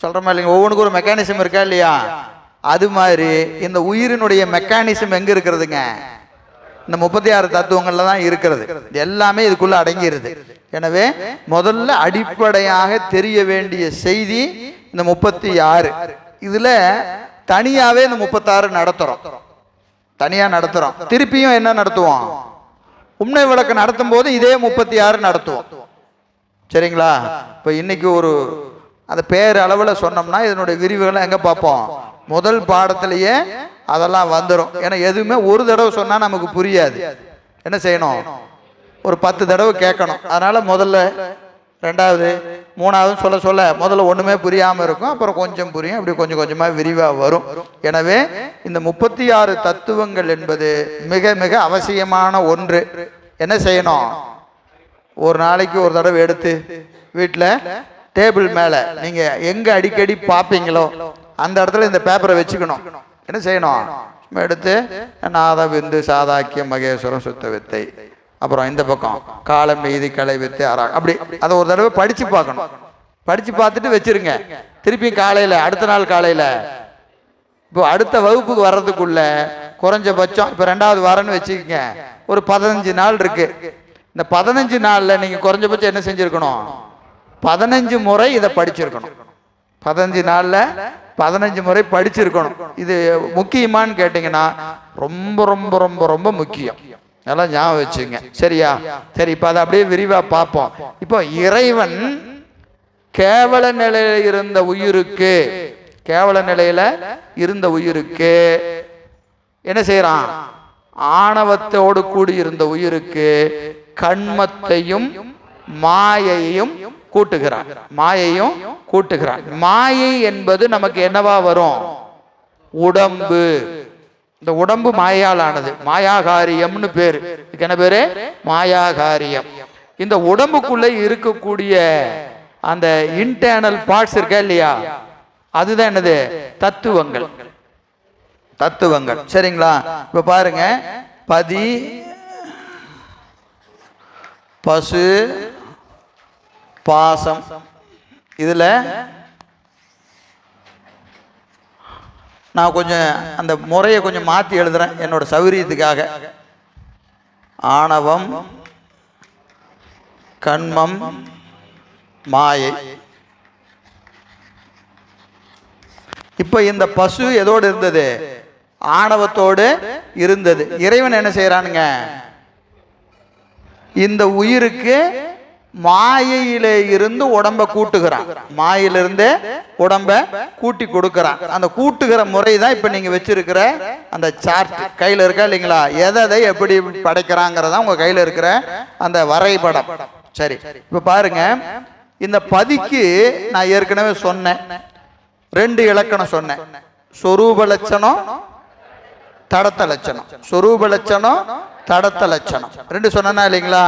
சொல்றோமா இல்லைங்க? ஒவ்வொன்றுக்கும் ஒரு மெக்கானிசம் இருக்கா இல்லையா? அது மாதிரி இந்த உயிரினுடைய மெக்கானிசம் எங்க இருக்கிறதுங்க? இந்த 36 தத்துவங்கள்ல தான் இருக்கிறது. எல்லாமே இதுக்குள்ள அடங்கிருது. எனவே முதல்ல அடிப்படையாக தெரிய வேண்டிய செய்தி இந்த 36. இதுல தனியாவே இந்த 36 நடத்துறோம், தனியா நடத்துறோம். திருப்பியும் என்ன நடத்துவோம்? உண்மை விளக்கு நடத்தும் போது இதே 36 நடத்துவோம். சரிங்களா? இப்ப இன்னைக்கு அந்த பேர் அளவில் சொன்னோம்னா இதனுடைய விரிவுகளை எங்க பார்ப்போம்? முதல் பாடத்திலேயே அதெல்லாம் வந்துடும். ஏன்னா எதுவுமே ஒரு தடவை சொன்னா நமக்கு புரியாது. என்ன செய்யணும்? ஒரு 10 தடவை கேட்கணும். அதனால முதல்ல, ரெண்டாவது, மூணாவது சொல்ல சொல்ல முதல்ல ஒண்ணுமே புரியாம இருக்கும், அப்புறம் கொஞ்சம் புரியும், அப்படி கொஞ்சம் கொஞ்சமா விரிவா வரும். எனவே இந்த 36 தத்துவங்கள் என்பது மிக மிக அவசியமான ஒன்று. என்ன செய்யணும்? ஒரு நாளைக்கு ஒரு தடவை எடுத்து வீட்டில் டேபிள் மேல நீங்க எங்க அடிக்கடி பார்ப்பீங்களோ அந்த இடத்துல இந்த பேப்பரை வச்சுக்கணும். என்ன செய்யணும்? எடுத்து நாத விந்து சாதாக்கிய மகேஸ்வரம் சுத்த வித்தை, அப்புறம் இந்த பக்கம் காலம் மீதி கலை வித்தை அரா, அப்படி அதை ஒரு தடவை படிச்சு பார்க்கணும். படிச்சு பார்த்துட்டு வச்சிருங்க. திருப்பி காலையில, அடுத்த நாள் காலையில, இப்போ அடுத்த வகுப்புக்கு வர்றதுக்குள்ள குறைஞ்சபட்சம் இப்போ 2வது வாரம்னு வச்சுக்கோங்க, ஒரு 15 நாள் இருக்கு. இந்த 15 நாள்ல நீங்க குறைஞ்சபட்சம் என்ன செஞ்சிருக்கணும்? 15 முறை இதை படிச்சிருக்கணும். 15 நாள்ல 15 முறை படிச்சிருக்கணும். இது முக்கியமானு கேட்டீங்கன்னா ரொம்ப ரொம்ப ரொம்ப ரொம்ப முக்கியம். நல்லா ஞாபகம் வச்சுங்க. சரியா? சரி, இப்ப அதை அப்படியே விரிவா பார்ப்போம். இப்போ இறைவன் கேவல நிலையில இருந்த உயிருக்கு, கேவல நிலையில இருந்த உயிருக்கு என்ன செய்யறான்? ஆணவத்தோடு கூடி இருந்த உயிருக்கு கண்மத்தையும் மாயையும் கூட்டுகிறான். மாயையும் கூட்டுகிறான். மாயை என்பது நமக்கு என்னவா வரும்? உடம்பு. இந்த உடம்பு மாயால் ஆனது. மாயாகாரியம்னு பேரு. இதுக்கு என்ன பேரு? மாயாகாரியம். இந்த உடம்புக்குள்ள இருக்கக்கூடிய அந்த இன்டர்னல் பார்ட்ஸ் இருக்கா இல்லையா, அதுதான் என்னது? தத்துவங்கள். தத்துவங்கள். சரிங்களா? இப்ப பாருங்க, பதி, பசு, பாசம். இதுல நான் கொஞ்சம் அந்த முறையை கொஞ்சம் மாற்றி எழுதுறேன் என்னோட சௌகரியத்துக்காக. ஆணவம், கண்மம், மாயை. இப்ப இந்த பசு எதோடு இருந்தது? ஆணவத்தோடு இருந்தது. இறைவன் என்ன செய்யறானுங்க? இந்த உயிருக்கு மாயையிலே இருந்து உடம்ப கூட்டுகிறான். மாயிலிருந்து உடம்ப கூட்டி கொடுக்கிறான். அந்த கூட்டுகிற முறை தான் இப்ப நீங்க வச்சிருக்கிற அந்த சார்ட் கையில இருக்கா இல்லைங்களா? எதை எப்படி படைக்கிறாங்கிறதா உங்க கையில இருக்கிற அந்த வரைபடம். சரி, இப்ப பாருங்க, இந்த பதிக்கு நான் ஏற்கனவே சொன்னேன், 2 இலக்கணம் சொன்னேன். சொரூப லட்சணம், தடத்த லட்சணம். சொரூப லட்சணம், தடத்த லட்சணம் 2 சொன்னா இல்லைங்களா?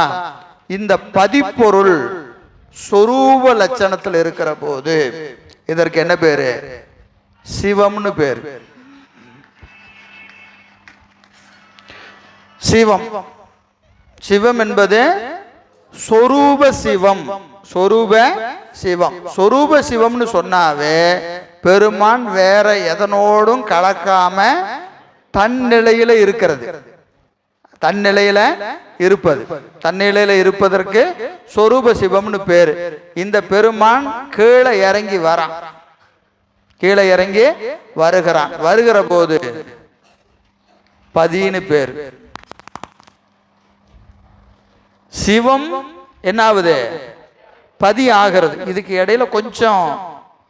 இந்த பதிப்பொருள் சொரூப லட்சணத்தில் இருக்கிற போது இதற்கு என்ன பேரு? சிவம்னு பேரு. சிவம். சிவம் என்பது சொரூப சிவம். சொரூப சிவம். சொரூப சிவம்னு சொன்னாவே பெருமான் வேற எதனோடும் கலக்காம தன்னிலையில இருக்கிறது. தன்னிலையில இருப்பது. தன்னிலையில இருப்பதற்கு சொரூப சிவம்னு பேரு. இந்த பெருமான் கீழே இறங்கி வரான். கீழே இறங்கி வருகிறான். வருகிற போது பதின்னு பேர். சிவம் என்ன ஆகுது? பதி ஆகிறது. இதுக்கு இடையில கொஞ்சம்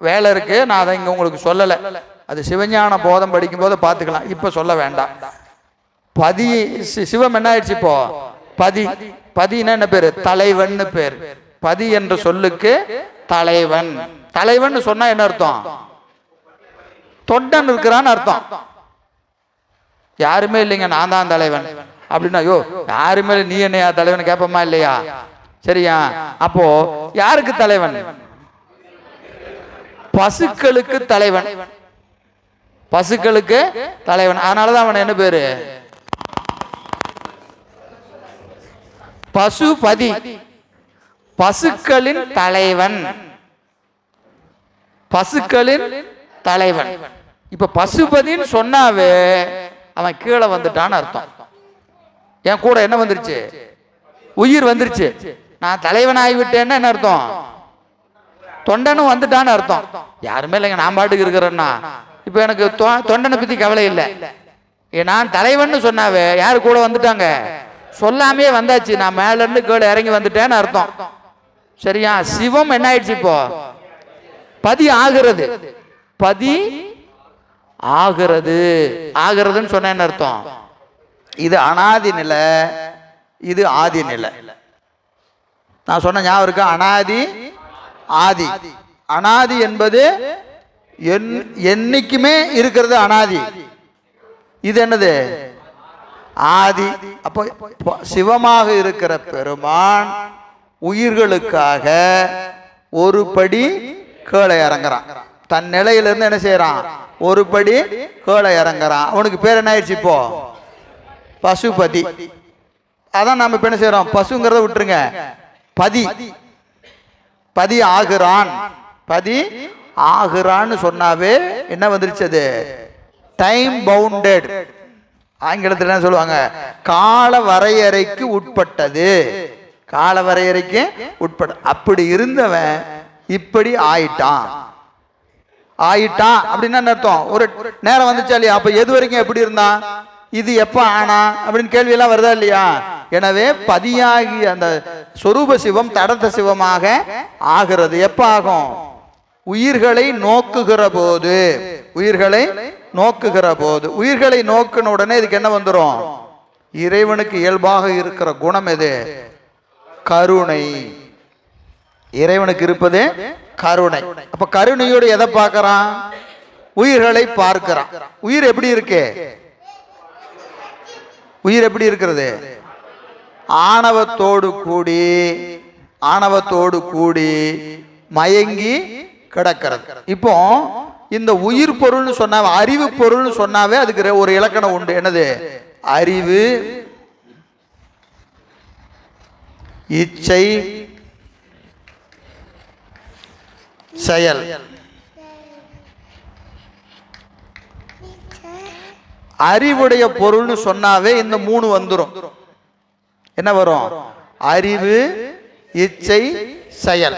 வேலை இருக்கு. நான் அதை இங்க உங்களுக்கு சொல்லலை. அது சிவஞான போதம் படிக்கும் போது பார்த்துக்கலாம். இப்ப சொல்ல வேண்டாம். பதி சிவம் என்ன ஆயிடுச்சு இப்போ? பதி. பதினா என்ன பேரு? தலைவன் பேர். பதி என்ற சொல்லுக்கு தலைவன். தலைவன் சொன்னா என்ன அர்த்தம்? தொண்டன் இருக்கிறான்னு அர்த்தம். யாருமே இல்லைங்க, நான் தான் தலைவன் அப்படின்னா, ஐயோ யாருமே நீ என்னையா தலைவன் கேட்பமா இல்லையா? சரியா? அப்போ யாருக்கு தலைவன்? பசுக்களுக்கு தலைவன். பசுக்களுக்கு தலைவன். அதனாலதான் அவன் என்ன பேரு? பசுபதி. பசுக்களின் தலைவன். பசுக்களின் தலைவன். இப்ப பசுபதின்னு சொன்னாவே அவன் கீழே வந்துட்டான்னு அர்த்தம். என் கூட என்ன வந்துருச்சு? உயிர் வந்துருச்சு. நான் தலைவன் ஆகிவிட்டேன்னு என்ன அர்த்தம்? தொண்டனும் வந்துட்டான்னு அர்த்தம். யாருமே இல்லைங்க, நான் பாட்டுக்கு இருக்கிறேன்னா. இப்ப எனக்கு தொண்டனை பத்தி கவலை இல்லை. நான் தலைவன் சொன்னாவே யாரு கூட வந்துட்டாங்க? சொல்லாமே வந்தாச்சு. நான் மேல இருந்து கீழே இறங்கி வந்துட்டேன்னு அர்த்தம். சரியா? சிவம் என்ன ஆயிடுச்சு இப்போ? பதி ஆகிறது. பதி ஆகிறது. ஆகிறதுன்னு சொன்ன என்ன அர்த்தம்? இது அனாதி நிலை, இது ஆதி நிலை. நான் சொன்ன ஞாபகம் இருக்கு? அனாதி ஆதி. அனாதி என்பது என்னைக்குமே இருக்கிறது அனாதி. இது என்னது? ஆதி. அப்போ சிவமாக இருக்கிற பெருமான் உயிர்களுக்காக ஒரு படி கீழே இறங்குறான். தன் நிலையிலிருந்து என்ன செய்யறான்? ஒரு படி கீழே இறங்குறான். அவனுக்கு பேர் என்ன ஆயிடுச்சு இப்போ? பசுபதி. அதான் நம்ம இப்ப என்ன செய்யறோம்? பசுங்கிறத விட்டுருங்க, பதி. பதி ஆகிறான். பதி ஆகிறான்னு சொன்னாவே என்ன வந்துருச்சு? அது டைம் பவுண்டட். ஆங்கிலத்தில் என்ன சொல்லுவாங்க? கால வரையறைக்கு உட்பட்டது. கால வரையறைக்கு உட்பட்ட. அப்படி இருந்தவன் இப்படி ஆயிட்டான். ஆயிட்டான் அப்படின்னா என்ன அர்த்தம்? ஒரு நேரம் வந்துச்சா இல்லையா? அப்ப எது வரைக்கும் எப்படி இருந்தான்? இது எப்ப ஆனா அப்படின்னு கேள்வி எல்லாம் வருதா இல்லையா? எனவே பதியாகி அந்த சொரூப சிவம் தடத்த சிவமாக ஆகிறது. எப்ப ஆகும்? உயிர்களை நோக்குகிற போது. உயிர்களை நோக்குகிற போது. உயிர்களை நோக்கின உடனே இதுக்கு என்ன வந்துடும்? இறைவனுக்கு இயல்பாக இருக்கிற குணம் எது? கருணை. இறைவனுக்கு இருப்பது கருணை. அப்ப கருணையோடு எதை பார்க்கிறான்? உயிர்களை பார்க்கிறான். உயிர் எப்படி இருக்கு? உயிர் எப்படி இருக்கிறது? ஆணவத்தோடு கூடி, ஆணவத்தோடு கூடி மயங்கி கிடக்கிறது. இப்போ இந்த உயிர் பொருள்னு சொன்ன, அறிவு பொருள்னு சொன்னாவே அதுக்கு ஒரு இலக்கணம் உண்டு. என்னது? அறிவு, இச்சை, செயல். அறிவுடைய பொருள்னு சொன்னாவே இந்த மூணு வந்துரும். என்ன வரும்? அறிவு, இச்சை, செயல்.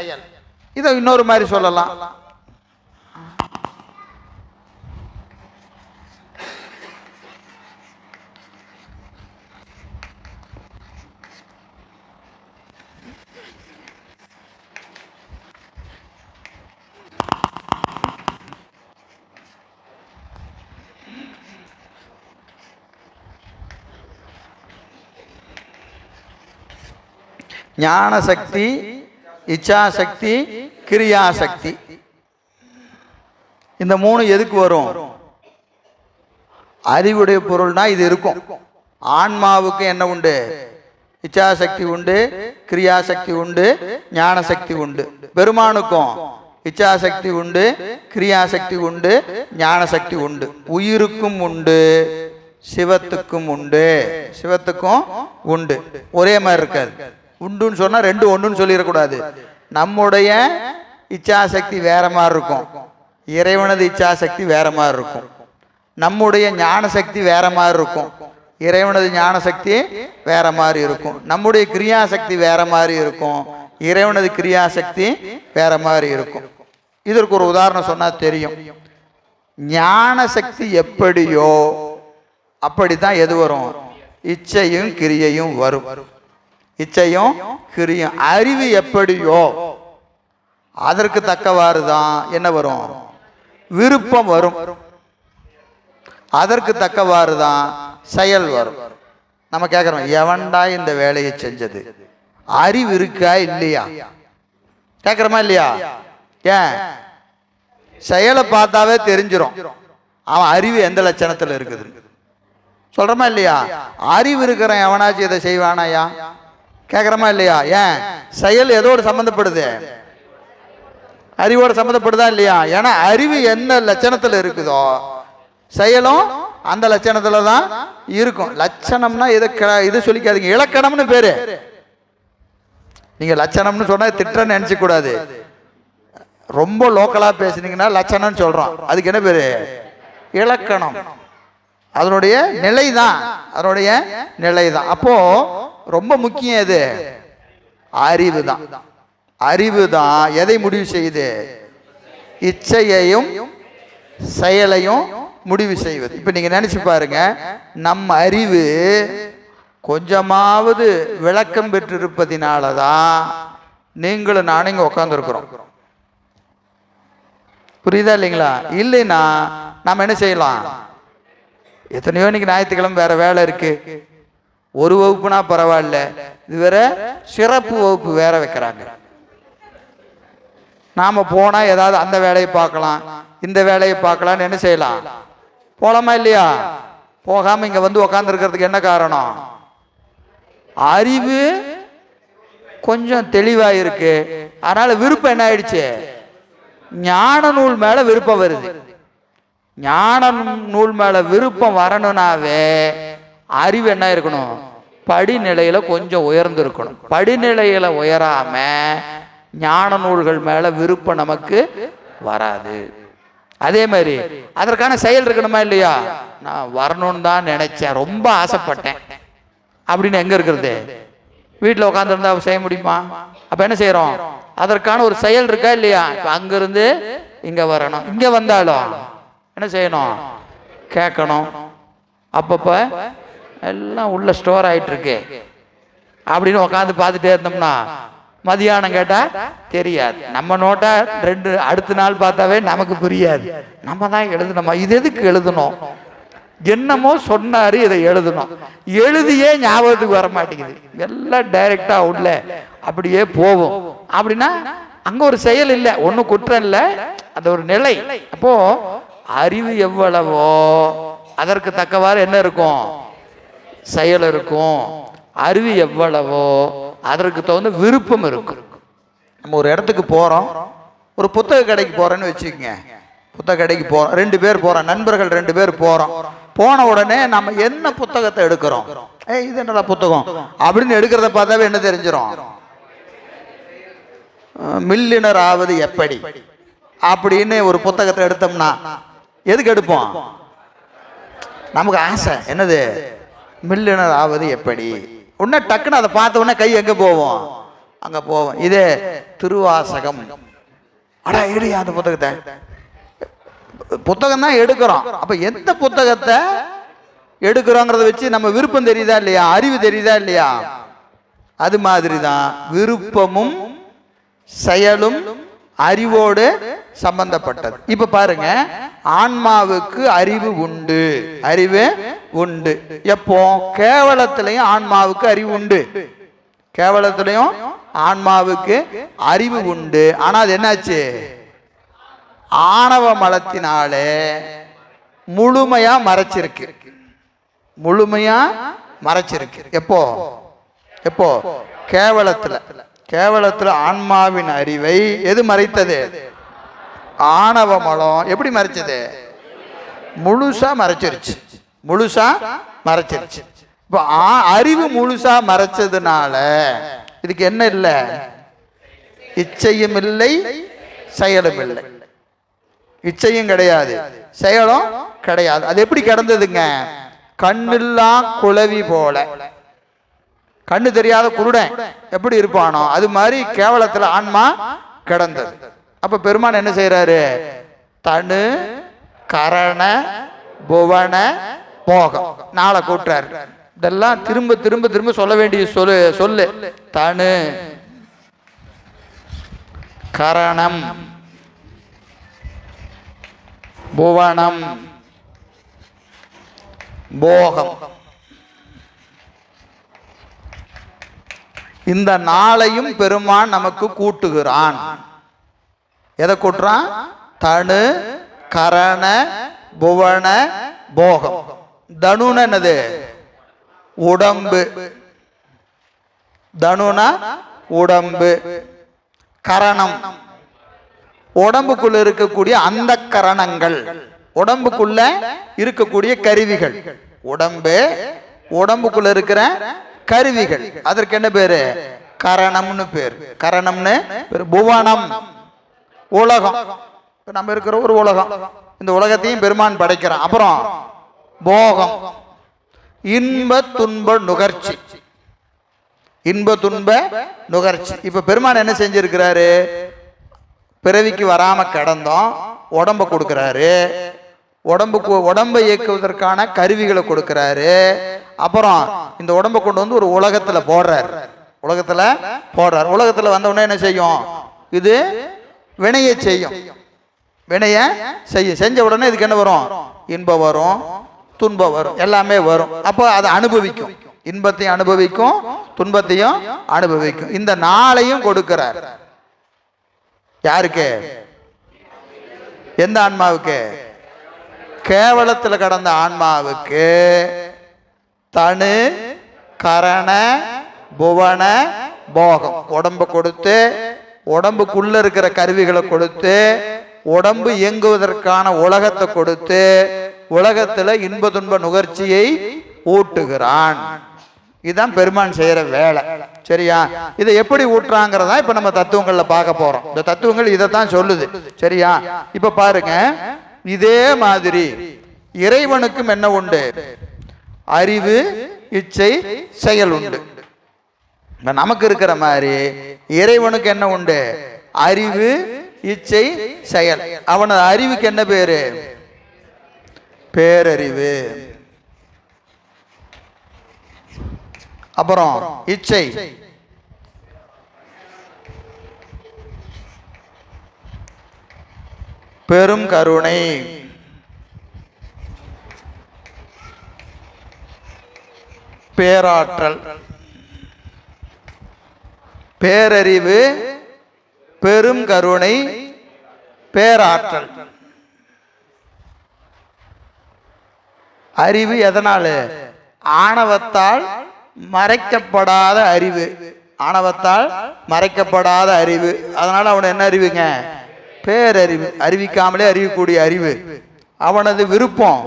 இதை இன்னொரு மாதிரி சொல்லலாம். ஞான சக்தி, இச்சாசக்தி, கிரியாசக்தி. இந்த மூணு எதுக்கு வரும்? அறிவுடைய பொருள்னா இது இருக்கும். ஆன்மாவுக்கு என்ன உண்டு? இச்சாசக்தி உண்டு, கிரியாசக்தி உண்டு, ஞான சக்தி உண்டு. பெருமானுக்கும் இச்சாசக்தி உண்டு, கிரியாசக்தி உண்டு, ஞான சக்தி உண்டு. உயிருக்கும் உண்டு, சிவத்துக்கும் உண்டு. சிவத்துக்கும் உண்டு. ஒரே மாதிரி இருக்காது. உண்டுன்னு சொன்னா ரெண்டு ஒன்றுன்னு சொல்லிடக்கூடாது. நம்முடைய இச்சாசக்தி வேற மாதிரி இருக்கும், இறைவனது இச்சாசக்தி வேற மாதிரி இருக்கும். நம்முடைய ஞான சக்தி வேற மாதிரி இருக்கும், இறைவனது ஞான சக்தி வேற மாதிரி இருக்கும். நம்முடைய கிரியாசக்தி வேற மாதிரி இருக்கும், இறைவனது கிரியாசக்தி வேற மாதிரி இருக்கும். இதற்கு ஒரு உதாரணம் சொன்னா தெரியும். ஞான சக்தி எப்படியோ அப்படித்தான் எது வரும்? இச்சையும் கிரியையும் வரும். இச்சையும் கிரியும். அறிவு எப்படியோ அதற்கு தக்கவாறு தான் என்ன வரும்? விருப்பம் வரும். அதற்கு தக்கவாறு தான் செயல் வரும். நம்ம கேட்குறோம், எவன்டா இந்த வேலையை செஞ்சது? அறிவு இருக்கா இல்லையா? கேட்குறோமா இல்லையா? ஏன்? செயலை பார்த்தாவே தெரிஞ்சிடும் அவன் அறிவு எந்த லட்சணத்தில் இருக்குது. சொல்றோமா இல்லையா? அறிவு இருக்கிறவன் எவனாச்சும் இதை செய்வானாயா? கேட்குறோமா இல்லையா? ஏன்? செயல் எதோடு சம்மந்தப்படுது? அறிவோடு சம்மந்தப்படுதா இல்லையா? ஏன்னா அறிவு எந்த லட்சணத்தில் இருக்குதோ செயலும் அந்த லட்சணத்துல தான் இருக்கும். லட்சணம்னா இது சொல்லிக்காதீங்க, இலக்கணம்னு பேரு. நீங்க லட்சணம்னு சொன்னா திட்டன்னு நினைச்ச கூடாது. ரொம்ப லோக்கலா பேசுனீங்கன்னா லட்சணம்னு சொல்றோம். அதுக்கு என்ன பேரு? இலக்கணம். அதனுடைய நிலைதான், அதனுடைய நிலைதான். அப்போ ரொம்ப முக்கியம் எது? அறிவு தான். அறிவு தான் எதை முடிவு செய்யுது? இச்சையையும் செயலையும் முடிவு செய்வது. இப்ப நீங்க நினைச்சு பாருங்க, நம்ம அறிவு கொஞ்சமாவது விளக்கம் பெற்றிருப்பதினாலதான் நீங்களும் நானும் இங்க உட்கார்ந்துருக்கிறோம். புரியுதா இல்லைங்களா? இல்லைன்னா நம்ம என்ன செய்யலாம்? எத்தனையோ இன்னைக்கு ஞாயிற்றுக்கிழமை வேற வேலை இருக்கு, ஒரு வகுப்புனா பரவாயில்ல, இது வேற சிறப்பு வகுப்பு வேற வைக்கிறாங்க. நாம போனா ஏதாவது அந்த வேலையை பார்க்கலாம், இந்த வேலையை பார்க்கலாம்னு என்ன செய்யலாம்? போலாமா இல்லையா? போகாம இங்க வந்து உக்காந்து இருக்கிறதுக்கு என்ன காரணம்? அறிவு கொஞ்சம் தெளிவா இருக்கு. அதனால விருப்பம் என்ன ஆயிடுச்சு? ஞான நூல் மேல விருப்பம் வருது. ஞான நூல் மேல விருப்பம் வரணும்னாவே அறிவு என்ன இருக்கணும்? படிநிலையில கொஞ்சம் உயர்ந்து இருக்கணும். படிநிலையில உயராம ஞான நூல்கள் மேல விருப்பம் நமக்கு வராது. அதே மாதிரி அதற்கான செயல் இருக்கணுமா இல்லையா? நான் வரணும்னு தான் நினைச்சேன், ரொம்ப ஆசைப்பட்டேன் அப்படின்னு எங்க இருக்கிறது? வீட்டில் உட்காந்துருந்தா செய்ய முடியுமா? அப்ப என்ன செய்யறோம்? அதற்கான ஒரு செயல் இருக்கா இல்லையா? இப்ப அங்கிருந்து இங்க வரணும், இங்க வந்தாலும் என்ன செய்யணும்? கேட்கணும். அப்பப்ப எல்லாம் உள்ள ஸ்டோர் ஆயிட்டு இருக்கு அப்படின்னு உட்காந்து பார்த்துட்டே இருந்தோம்னா மதியானம் கேட்டா தெரியாது. நம்ம நோட்டா ரெண்டு அடுத்த நாள் பார்த்தாவே நமக்கு புரியாது. நம்ம தான் எழுதணுமா? இது எதுக்கு எழுதணும்? என்னமோ சொன்னாரு, இதை எழுதணும். எழுதியே ஞாபகத்துக்கு வர மாட்டேங்குது. எல்லாம் டைரக்டா உள்ள அப்படியே போகும். அப்படின்னா அங்க ஒரு செயல் இல்லை, ஒன்னும் குற்றம் இல்லை, அந்த ஒரு நிலை. அப்போ அறிவு எவ்வளவோ அதற்கு தக்கவாறு என்ன இருக்கும்? செயல் இருக்கும். அறிவு எவ்வளவோ அதற்கு தகுந்த விருப்பம் இருக்கும். நம்ம ஒரு இடத்துக்கு போறோம், ஒரு புத்தக கடைக்கு போறோன்னு வச்சுக்கோங்க. புத்தக கடைக்கு போறோம், 2 பேர் போறோம், நண்பர்கள் 2 பேர் போறோம். போன உடனே நம்ம என்ன புத்தகத்தை எடுக்கிறோம்? இது என்னடா புத்தகம் அப்படின்னு எடுக்கிறத பார்த்தாவே என்ன தெரிஞ்சிடும்? மில்லினர் ஆவது எப்படி அப்படின்னு ஒரு புத்தகத்தை எடுத்தோம்னா எதுக்கு எடுப்போம்? நமக்கு ஆசை என்னது? மில்லினர் ஆவது எப்படி. உடனே டக்குன்னு அதை பார்த்த உடனே கை எங்க போவோம்? அங்க போவோம். இதே திருவாசகம், அடா எடுயா அந்த புத்தகத்தை, புத்தகம் தான் எடுக்கிறோம். அப்ப எந்த புத்தகத்தை எடுக்கிறோங்கிறத வச்சு நம்ம விருப்பம் தெரியுதா இல்லையா? அறிவு தெரியுதா இல்லையா? அது மாதிரி தான் விருப்பமும் செயலும் அறிவோடு சம்பந்தப்பட்டது. இப்ப பாருங்க, ஆன்மாவுக்கு அறிவு உண்டு. அறிவு உண்டு எப்போ? கேவலத்திலையும் ஆன்மாவுக்கு அறிவு உண்டு. கேவலத்திலையும் ஆன்மாவுக்கு அறிவு உண்டு. ஆனா அது என்னாச்சு? ஆணவ மலத்தினாலே முழுமையா மறைச்சிருக்கு. முழுமையா மறைச்சிருக்கு. எப்போ? எப்போ? கேவலத்துல. கேவலத்துல ஆன்மாவின் அறிவை எது மறைத்தது? ஆணவ மலம் எப்படி மறைச்சது? முழுசா மறைச்சிருச்சு. முழுசா மறைச்சிருச்சு. இப்போ அறிவு முழுசா மறைச்சதுனால இதுக்கு என்ன இல்லை? இச்சையும் இல்லை, செயலும் இல்லை. இச்சையும் கிடையாது, செயலும் கிடையாது. அது எப்படி கிடந்ததுங்க? கண்ணில்லா குளவி போல. கண்ணு தெரியாத குருடன் எப்படி இருப்பானோ அது மாதிரி கேவலத்துல ஆன்மா கிடந்தது. அப்ப பெருமான் என்ன செய்யறாரு? தனு கரண புவன போகம் நாளை கூட்டுறாரு. இதெல்லாம் திரும்ப திரும்ப திரும்ப சொல்ல வேண்டிய சொல்லு. தனு கரணம் புவனம் போகம். இந்த நாளையும் பெருமான் நமக்கு கூட்டுகிறான். எதை கூட்டுறான்? தனு கரண புவன போகம். தனுன என்னது? உடம்பு. தனுனா உடம்பு. கரணம் உடம்புக்குள்ள இருக்கக்கூடிய அந்த கரணங்கள், உடம்புக்குள்ள இருக்கக்கூடிய கருவிகள். உடம்பு, உடம்புக்குள்ள இருக்கிற கருவிகள், அதற்கு என்ன பேரு? கரணம்னு பேரு. கரணம்னு பேரு. புவனம் உலகம். நம்ம இருக்கிற ஒரு உலகம். இந்த உலகத்தையும் பெருமான் படைக்கிறான். அப்புறம் போகம், இன்ப துன்ப நுகர்ச்சி. இன்ப துன்ப நுகர்ச்சி. இப்ப பெருமான் என்ன செஞ்சிருக்கிறாரு? பிறவிக்கு வராம கிடந்தோம், உடம்ப கொடுக்கிறாரு. உடம்பை இயக்குவதற்கான கருவிகளை கொடுக்கிறாரு. அப்புறம் இந்த உடம்பை கொண்டு வந்து ஒரு உலகத்துல போடுறாரு. உலகத்துல போடுறாரு. உலகத்துல வந்த உடனே என்ன செய்யும்? இது வினையை செய்யும். வினைய செய்யும். செஞ்ச உடனே இதுக்கு என்ன வரும்? இன்பம் வரும், துன்பம் வரும், எல்லாமே வரும். அப்போ அதை அனுபவிக்கும். இன்பத்தையும் அனுபவிக்கும், துன்பத்தையும் அனுபவிக்கும். இந்த நாளையும் கொடுக்கிறார். யாருக்கு? எந்த ஆன்மாவுக்கு? கேவலத்தில் கடந்த ஆன்மாவுக்கு. தனு கரண புவன போகம். உடம்பு கொடுத்து, உடம்புக்குள்ள இருக்கிற கருவிகளை கொடுத்து, உடம்பு இயங்குவதற்கான உலகத்தை கொடுத்து, உலகத்துல இன்ப துன்ப நுகர்ச்சியை ஊட்டுகிறான். இதுதான் பெருமான் செய்யற வேலை. சரியா? இதை எப்படி ஊட்டுறாங்கிறதா இப்ப நம்ம தத்துவங்கள்ல பார்க்க போறோம். இந்த தத்துவங்கள் இதைத்தான் சொல்லுது. சரியா? இப்ப பாருங்க, இதே மாதிரி இறைவனுக்கும் என்ன உண்டு? அறிவு, இச்சை, செயல் உண்டு. நமக்கு இருக்கிற மாதிரி இறைவனுக்கு என்ன உண்டு? அறிவு, இச்சை, செயல். அவனது அறிவுக்கு என்ன பேரு? பேரறிவு. அப்புறம் இச்சை, பெரும் கருணை. பேராற்றல். பேரறிவு, பெரும் கருணை, பேராற்றல். அறிவு எதனால? ஆணவத்தால் மறைக்கப்படாத அறிவு. ஆணவத்தால் மறைக்கப்படாத அறிவு. அதனால அவன் என்ன அறிவுங்க? பேரறிவு. அறிவிக்காமலே அறியக்கூடிய அறிவு. அவனது விருப்பம்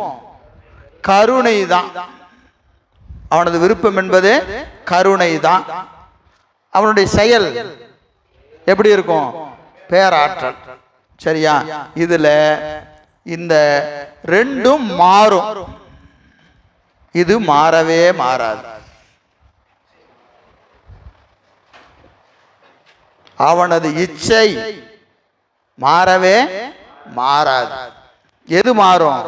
கருணை தான். அவனது விருப்பம் என்பது கருணை தான். அவனுடைய செயல் எப்படி இருக்கும்? பேராற்றல். சரியா? இதுல இந்த ரெண்டும் மாறும். இது மாறவே மாறாது. அவனது இச்சை மாறவே மாறாது. எது மாறும்?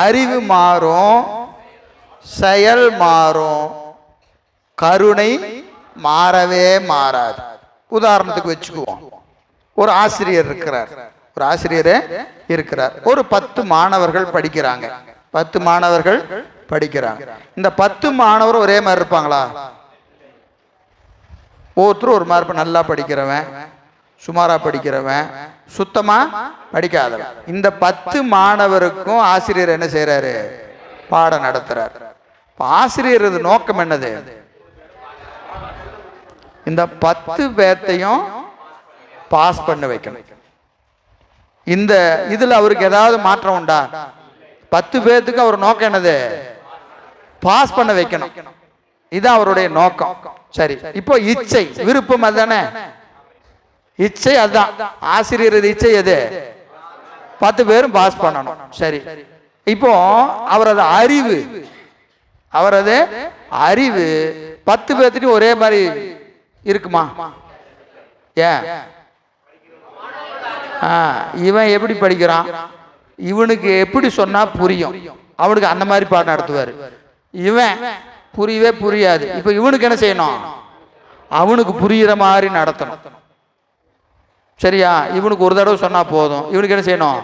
அறிவு மாறும், செயல் மாறும், கருணை மாறவே மாறாது. உதாரணத்துக்கு வச்சுக்குவோம். ஒரு ஆசிரியர் இருக்கிறார். ஒரு ஆசிரியர் இருக்கிறார். ஒரு 10 மாணவர்கள் படிக்கிறாங்க. 10 மாணவர்கள் படிக்கிறாங்க. இந்த 10 மாணவரும் ஒரே மாதிரி இருப்பாங்களா? ஒவ்வொருத்தரும் ஒரு மாதிரி. நல்லா படிக்கிறவன், சுமாரா படிக்கிறவன், சுத்தமா படிக்காதவன். இந்த 10 மாணவருக்கும் ஆசிரியர் என்ன செய்யறாரு? பாடம் நடத்துறார். ஆசிரியர் நோக்கம் என்னது? இந்த 10 பேர்த்தையும் பாஸ் பண்ண வைக்கணும். இந்த இதுல அவருக்கு ஏதாவது மாற்றம் உண்டா? 10 பேத்துக்கு அவர் நோக்கம் என்னது? பாஸ் பண்ண வைக்கணும். இதுதான் அவருடைய நோக்கம். சரி, இப்போ இச்சை விருப்பம் அதுதானே? இச்சை அதுதான். ஆசிரியர் இச்சை எது? 10 பேரும் பாஸ் பண்ணணும். சரி, இப்போ அவரது அறிவு, அவரது அறிவு 10 பேர்த்துட்டு ஒரே மாதிரி இருக்குமா? ஏன்? இவன் எப்படி படிக்கிறான், இவனுக்கு எப்படி சொன்னா புரியும், அவனுக்கு அந்த மாதிரி பாடம் நடத்துவார். இவன் புரியவே புரியாது. இப்ப இவனுக்கு என்ன செய்யணும்? அவனுக்கு புரியுற மாதிரி நடத்தணும். சரியா? இவனுக்கு ஒரு தடவை சொன்னா போதும், இவனுக்கு என்ன செய்யணும்?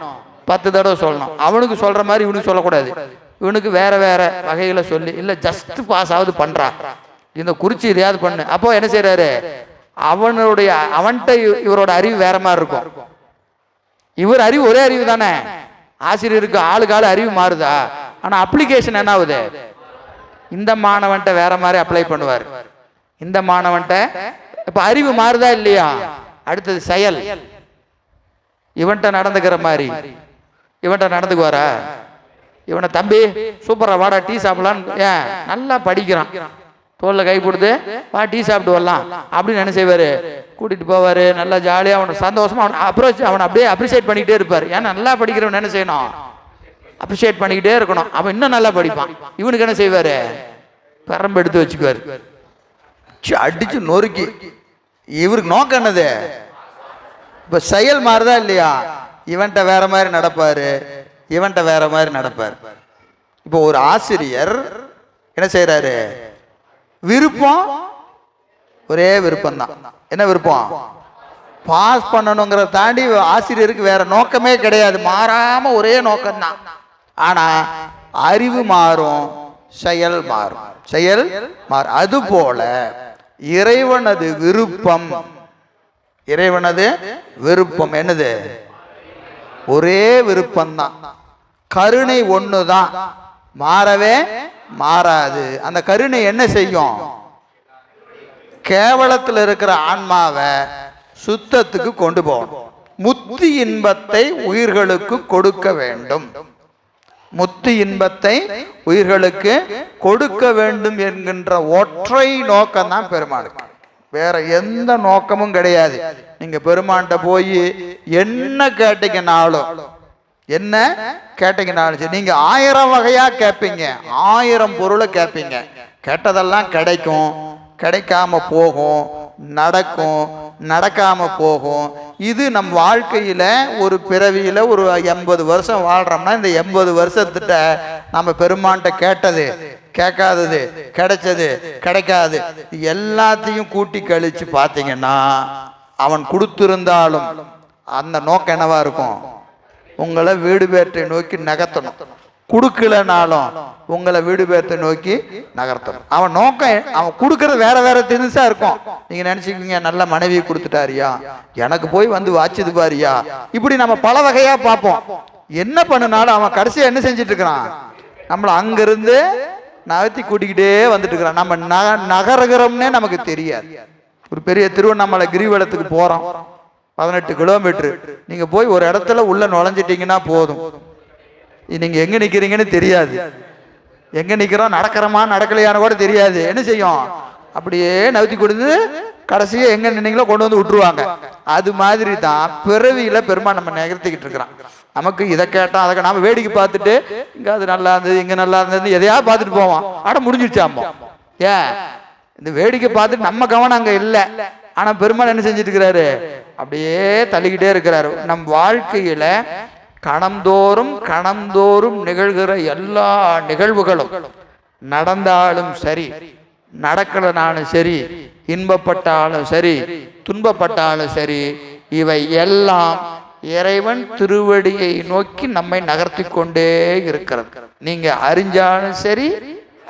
10 தடவை சொல்லணும். அவனுக்கு சொல்ற மாதிரி இவனுக்கு சொல்லக்கூடாது. இவனுக்கு வேற வேற வகைகளை சொல்லி, இல்ல ஜஸ்ட் பாஸ் ஆகுது பண்றா, இந்த குறிச்சி எதையாவது பண்ணு. அப்போ என்ன செய்யறாரு? அவன்கிட்ட இவரோட அறிவு வேற மாதிரி இருக்கும். இவர் அறிவு ஒரே அறிவு தானே. ஆசிரியருக்கு ஆளுக்கு ஆளு அறிவு மாறுதா? ஆனா அப்ளிகேஷன் என்ன ஆகுது? இந்த மாணவன்ட்ட வேற மாதிரி அப்ளை பண்ணுவார், இந்த மாணவன்ட்ட. இப்ப அறிவு மாறுதா இல்லையா? அடுத்தது செயல். இவன்ட்ட நடந்துக்கிற மாதிரி இவன்ட்ட நடந்துக்குவாரா? இவனை தம்பி சூப்பரா வாடா டீ சாப்பிடலான்னு, ஏன் நல்லா படிக்கிறான், தோல்ல கை கொடுத்து வா டீ சாப்பிட்டு வரலாம் அப்படின்னு என்ன செய்வாரு? கூட்டிட்டு போவாரு. நல்லா ஜாலியா அவனை சந்தோஷமா அவனை அப்படியே அப்ரிசியேட் பண்ணிக்கிட்டே இருப்பார். ஏன்னா நல்லா படிக்கிறவன் என்ன செய்யணும்? அப்ரிசியேட் பண்ணிக்கிட்டே இருக்கணும். அவன் இன்னும் நல்லா படிப்பான். இவனுக்கு என்ன செய்வாரு? பெரம்பு எடுத்து வச்சுக்குவாரு, அடிச்சு நொறுக்கி. இவருக்கு நோக்கம் என்னது? இப்ப செயல் மாறுதா இல்லையா? இவன்ட்ட வேற மாதிரி நடப்பாரு, இவன்ட்ட வேற மாதிரி நடப்பார். இப்போ ஒரு ஆசிரியர் என்ன செய்யறாரு? விருப்பம் ஒரே விருப்பம் தான். என்ன விருப்பம்? பாஸ் பண்ணணுங்கிற தாண்டி ஆசிரியருக்கு வேற நோக்கமே கிடையாது. மாறாம ஒரே நோக்கம் தான். ஆனா அறிவு மாறும், செயல் மாறும். செயல் மாறும். அது போல இறைவனது விருப்பம், இறைவனது விருப்பம் என்னது? ஒரே விருப்பம் தான். கருணை ஒண்ணுதான், மாறவே மாறாது. அந்த கருணை என்ன செய்யும்? கேவலத்தில் இருக்கிற ஆன்மாவை சுத்தத்துக்கு கொண்டு போகணும். முத்தி இன்பத்தை உயிர்களுக்கு கொடுக்க வேண்டும். முத்தி இன்பத்தை உயிர்களுக்கு கொடுக்க வேண்டும் என்கின்ற ஒற்றை நோக்கம் தான் பெருமாளுக்கு. வேற எந்த நோக்கமும் கிடையாது. நீங்க பெருமான்கிட்ட போய் என்ன கேட்டீங்கன்னாலும், என்ன கேட்டீங்கன்னாலும் சரி, நீங்க 1000 வகையா கேட்பீங்க, 1000 பொருளை கேட்பீங்க. கேட்டதெல்லாம் கிடைக்கும், கிடைக்காம போகும், நடக்கும், நடக்காம போகும். இது நம் வாழ்க்கையில ஒரு பிறவியில ஒரு 80 வருஷம் வாழ்றோம்னா, இந்த 80 வருஷத்துட்ட நம்ம பெருமான்கிட்ட கேட்டது, கேட்காதது, கிடைச்சது, கிடைக்காது எல்லாத்தையும் கூட்டி கழிச்சு பார்த்தீங்கன்னா, அவன் கொடுத்திருந்தாலும் அந்த நோக்கம் என்னவா இருக்கும்? உங்களை வீடு பேற்றை நோக்கி நகர்த்தணும். கொடுக்கலனாலும் உங்களை வீடு பேர்த்தை நோக்கி நகர்த்தணும். அவன் நோக்கம், அவன் கொடுக்கறது வேற வேற தினுசா இருக்கும். நீங்க நினைச்சுக்கீங்க, நல்ல மனைவி கொடுத்துட்டாரியா, எனக்கு போய் வந்து வாச்சுது பாரியா, இப்படி நம்ம பல வகையா பார்ப்போம். என்ன பண்ணினாலும் அவன் கடைசியா என்ன செஞ்சிட்டு இருக்கிறான்? நம்மளை அங்கிருந்து நகர்த்தி கூட்டிக்கிட்டே வந்துட்டு இருக்கிறான். நம்ம நகரகிறோம்னே நமக்கு தெரியாது. ஒரு பெரிய திருவண்ணாமலை கிரிவலத்துக்கு போறோம், 18 கிலோமீட்டர். நீங்க போய் ஒரு இடத்துல உள்ள நுழைஞ்சிட்டீங்கன்னா போதும், நீங்க எங்க நிக்கிறீங்கன்னு தெரியாது, எங்க நிக்கிறோம், நடக்கிறோமா நடக்கலையான்னு கூட தெரியாது. என்ன செய்யும்? அப்படியே நவுத்தி கொடுத்து கடைசியா எங்க நின்னீங்களோ கொண்டு வந்து விட்டுருவாங்க. அது மாதிரி தான் பிறவியில பெருமா நம்ம நகர்த்திக்கிட்டு இருக்கிறான். நமக்கு இதை கேட்டோம், அதை நாம வேடிக்கை பார்த்துட்டு இங்க அது நல்லா இருந்தது, இங்க நல்லா இருந்தது, எதையாவது பார்த்துட்டு போவோம். ஆனா முடிஞ்சிடுச்சாமோ. ஏன்? இந்த வேடிக்கை பார்த்துட்டு நம்ம கவனம் அங்க இல்லை. ஆனா பெருமாள் என்ன செஞ்சுட்டு இருக்கிறாரு? அப்படியே தள்ளிக்கிட்டே இருக்கிறாரு. நம் வாழ்க்கையில கணந்தோறும் கணந்தோறும் நிகழ்கிற எல்லா நிகழ்வுகளும், நடந்தாலும் சரி நடக்கலனாலும் சரி, இன்பப்பட்டாலும் சரி துன்பப்பட்டாலும் சரி, இவை எல்லாம் இறைவன் திருவடியை நோக்கி நம்மை நகர்த்தி கொண்டே இருக்கிறது. நீங்க அறிஞ்சாலும் சரி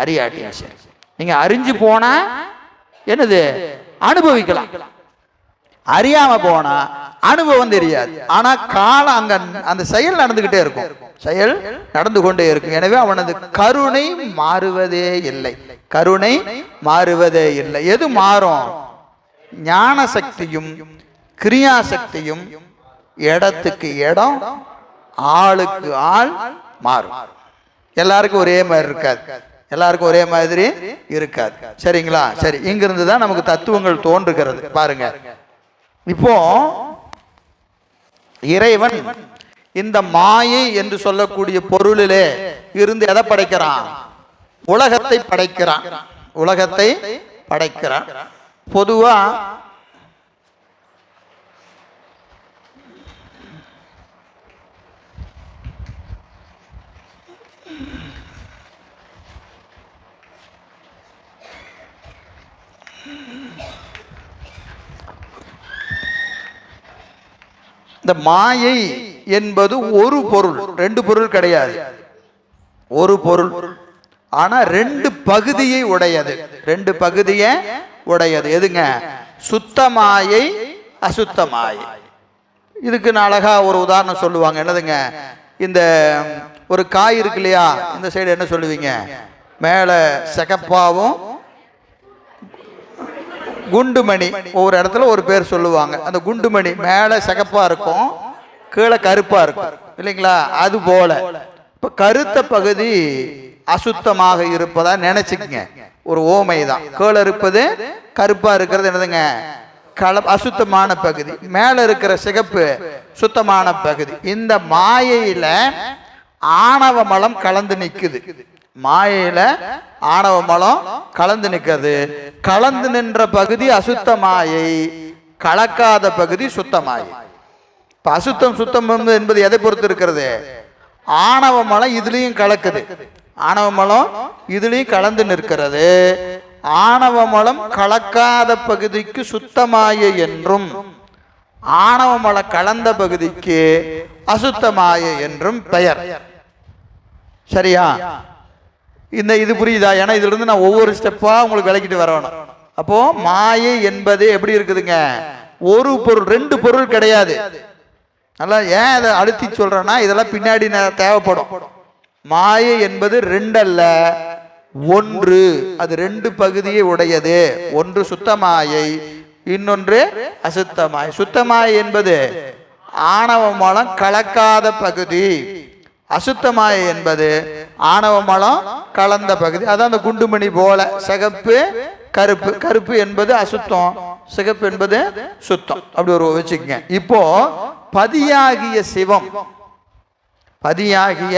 அறியாட்டியும் சரி, நீங்க அறிஞ்சு போனா என்னது? அனுபவிக்கலாம். அறியாம போனா அனுபவம் தெரியாது. ஆனா காலம் அங்க அந்த செயல் நடந்துகிட்டே இருக்கும், செயல் நடந்து கொண்டே இருக்கும். எனவே அவனது கருணை மாறுவதே இல்லை, கருணை மாறுவதே இல்லை. எது மாறும்? ஞான சக்தியும் கிரியா சக்தியும் இடத்துக்கு இடம், ஆளுக்கு ஆள் மாறும். எல்லாருக்கும் ஒரே மாதிரி இருக்காது, எல்லாருக்கும் ஒரே மாதிரி இருக்காது. சரிங்களா? சரி, இங்கிருந்து தான் நமக்கு தத்துவங்கள் தோன்றுகிறது. பாருங்க, இப்போ இறைவன் இந்த மாயை என்று சொல்லக்கூடிய பொருளிலே இருந்து எதை படைக்கிறான்? உலகத்தை படைக்கிறான். உலகத்தை படைக்கிறான். பொதுவா இந்த மாயை என்பது ஒரு பொருள், ரெண்டு பொருள் கிடையாது. ஒரு பொருள், ஆனா ரெண்டு பகுதியை உடையது. ரெண்டு பகுதியை உடையது. எதுங்க? சுத்தமாயை, அசுத்தமாயை. இதுக்கு நான் அழகா ஒரு உதாரணம் சொல்லுவாங்க. என்னதுங்க? இந்த ஒரு காய் இருக்கு இல்லையா, இந்த சைடு என்ன சொல்லுவீங்க? மேல சிகப்பாவும் குண்டுமணி, ஒவ்வொரு இடத்துல ஒரு பேர் சொல்லுவாங்க. அந்த குண்டுமணி மேல சிகப்பா இருக்கும், கீழே கருப்பா இருக்கும் இல்லைங்களா? அது போல இப்ப கருத்த பகுதி அசுத்தமாக இருப்பதா நினைச்சுக்கங்க. ஒரு ஓமை தான். கீழே இருப்பது கருப்பா இருக்கிறது என்னதுங்க? அசுத்தமான பகுதி. மேல இருக்கிற சிகப்பு சுத்தமான பகுதி. இந்த மாயையில ஆணவ மலம் கலந்து நிக்குது. மாயையில ஆணவ மலம் கலந்து நிற்கிறது. கலந்து நின்ற பகுதி அசுத்தமாயை, கலக்காத பகுதி சுத்தமாயை. இப்ப அசுத்தம் சுத்தம் என்பது எதை பொறுத்து இருக்கிறது? ஆணவ மலம் இதுலயும் கலக்குது, ஆணவ மலம் இதுலயும் கலந்து நிற்கிறது. ஆணவ மலம் கலக்காத பகுதிக்கு சுத்தமாயை என்றும், ஆணவ மலம் கலந்த பகுதிக்கு அசுத்தமாயை என்றும் பெயர். சரியா? இது புரியுதா? ஏன்னா இதுல இருந்து நான் ஒவ்வொரு ஸ்டெப்பா உங்களுக்கு விளக்கிட்டு வரணும். அப்போ மாயை என்பது எப்படி இருக்குதுங்க? ஒரு பொருள், ரெண்டு பொருள் கிடையாது. நல்லா ஏன் அதை அழுத்தி சொல்றேன்னா, இதெல்லாம் பின்னாடி தேவைப்படும். மாயை என்பது ரெண்டல்ல, ஒன்று. அது ரெண்டு பகுதியை உடையது. ஒன்று சுத்தமாயை, இன்னொன்று அசுத்தமாயை. சுத்தமாயை என்பது ஆணவ மலம் கலக்காத பகுதி, அசுத்தமாயை என்பது ஆணவ மலம் கலந்த பகுதி. அதான் அந்த குண்டுமணி போல சிகப்பு கருப்பு. கருப்பு என்பது அசுத்தம், சிகப்பு என்பது சுத்தம். அப்படி ஒரு வச்சுக்கங்க. இப்போ பதியாகிய சிவம், பதியாகிய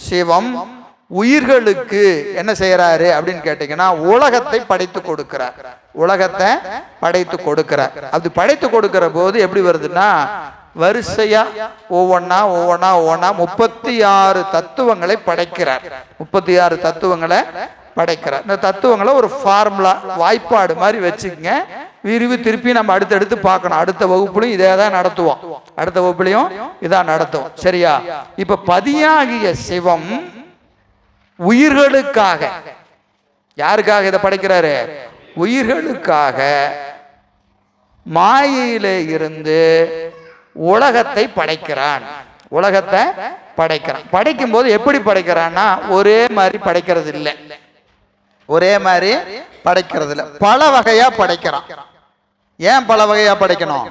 சிவம் உயிர்களுக்கு என்ன செய்யறாரு அப்படின்னு கேட்டீங்கன்னா, உலகத்தை படைத்து கொடுக்கிறார். உலகத்தை படைத்து கொடுக்கிறார். அது படைத்து கொடுக்கிற போது எப்படி வருதுன்னா, வரிசையா ஒவ்வொன்னா ஒவ்வொன்னா ஒவ்வொன்னா 36 தத்துவங்களை படைக்கிறார். 36 தத்துவங்களை படைக்கிறார். இந்த தத்துவங்களை ஒரு ஃபார்முலா, வாய்ப்பாடு மாதிரி வச்சுக்கங்க. விரிவு திருப்பி நம்ம அடுத்தடுத்து பார்க்கணும். அடுத்த வகுப்புலையும் இதே தான் நடத்துவோம். அடுத்த வகுப்புலையும் இதான் நடத்துவோம். சரியா? இப்ப பதியாகிய சிவம் உயிர்களுக்காக, யாருக்காக இதை படைக்கிறாரு? உயிர்களுக்காக மாயையிலே இருந்து உலகத்தை படைக்கிறான். உலகத்தை படைக்கிறான். படைக்கும் போது எப்படி படைக்கிறான்னா, ஒரே மாதிரி படைக்கிறது இல்லை. ஒரே மாதிரி படைக்கிறது இல்லை, பல வகையா படைக்கிறான். ஏன் பல வகையா படைக்கணும்?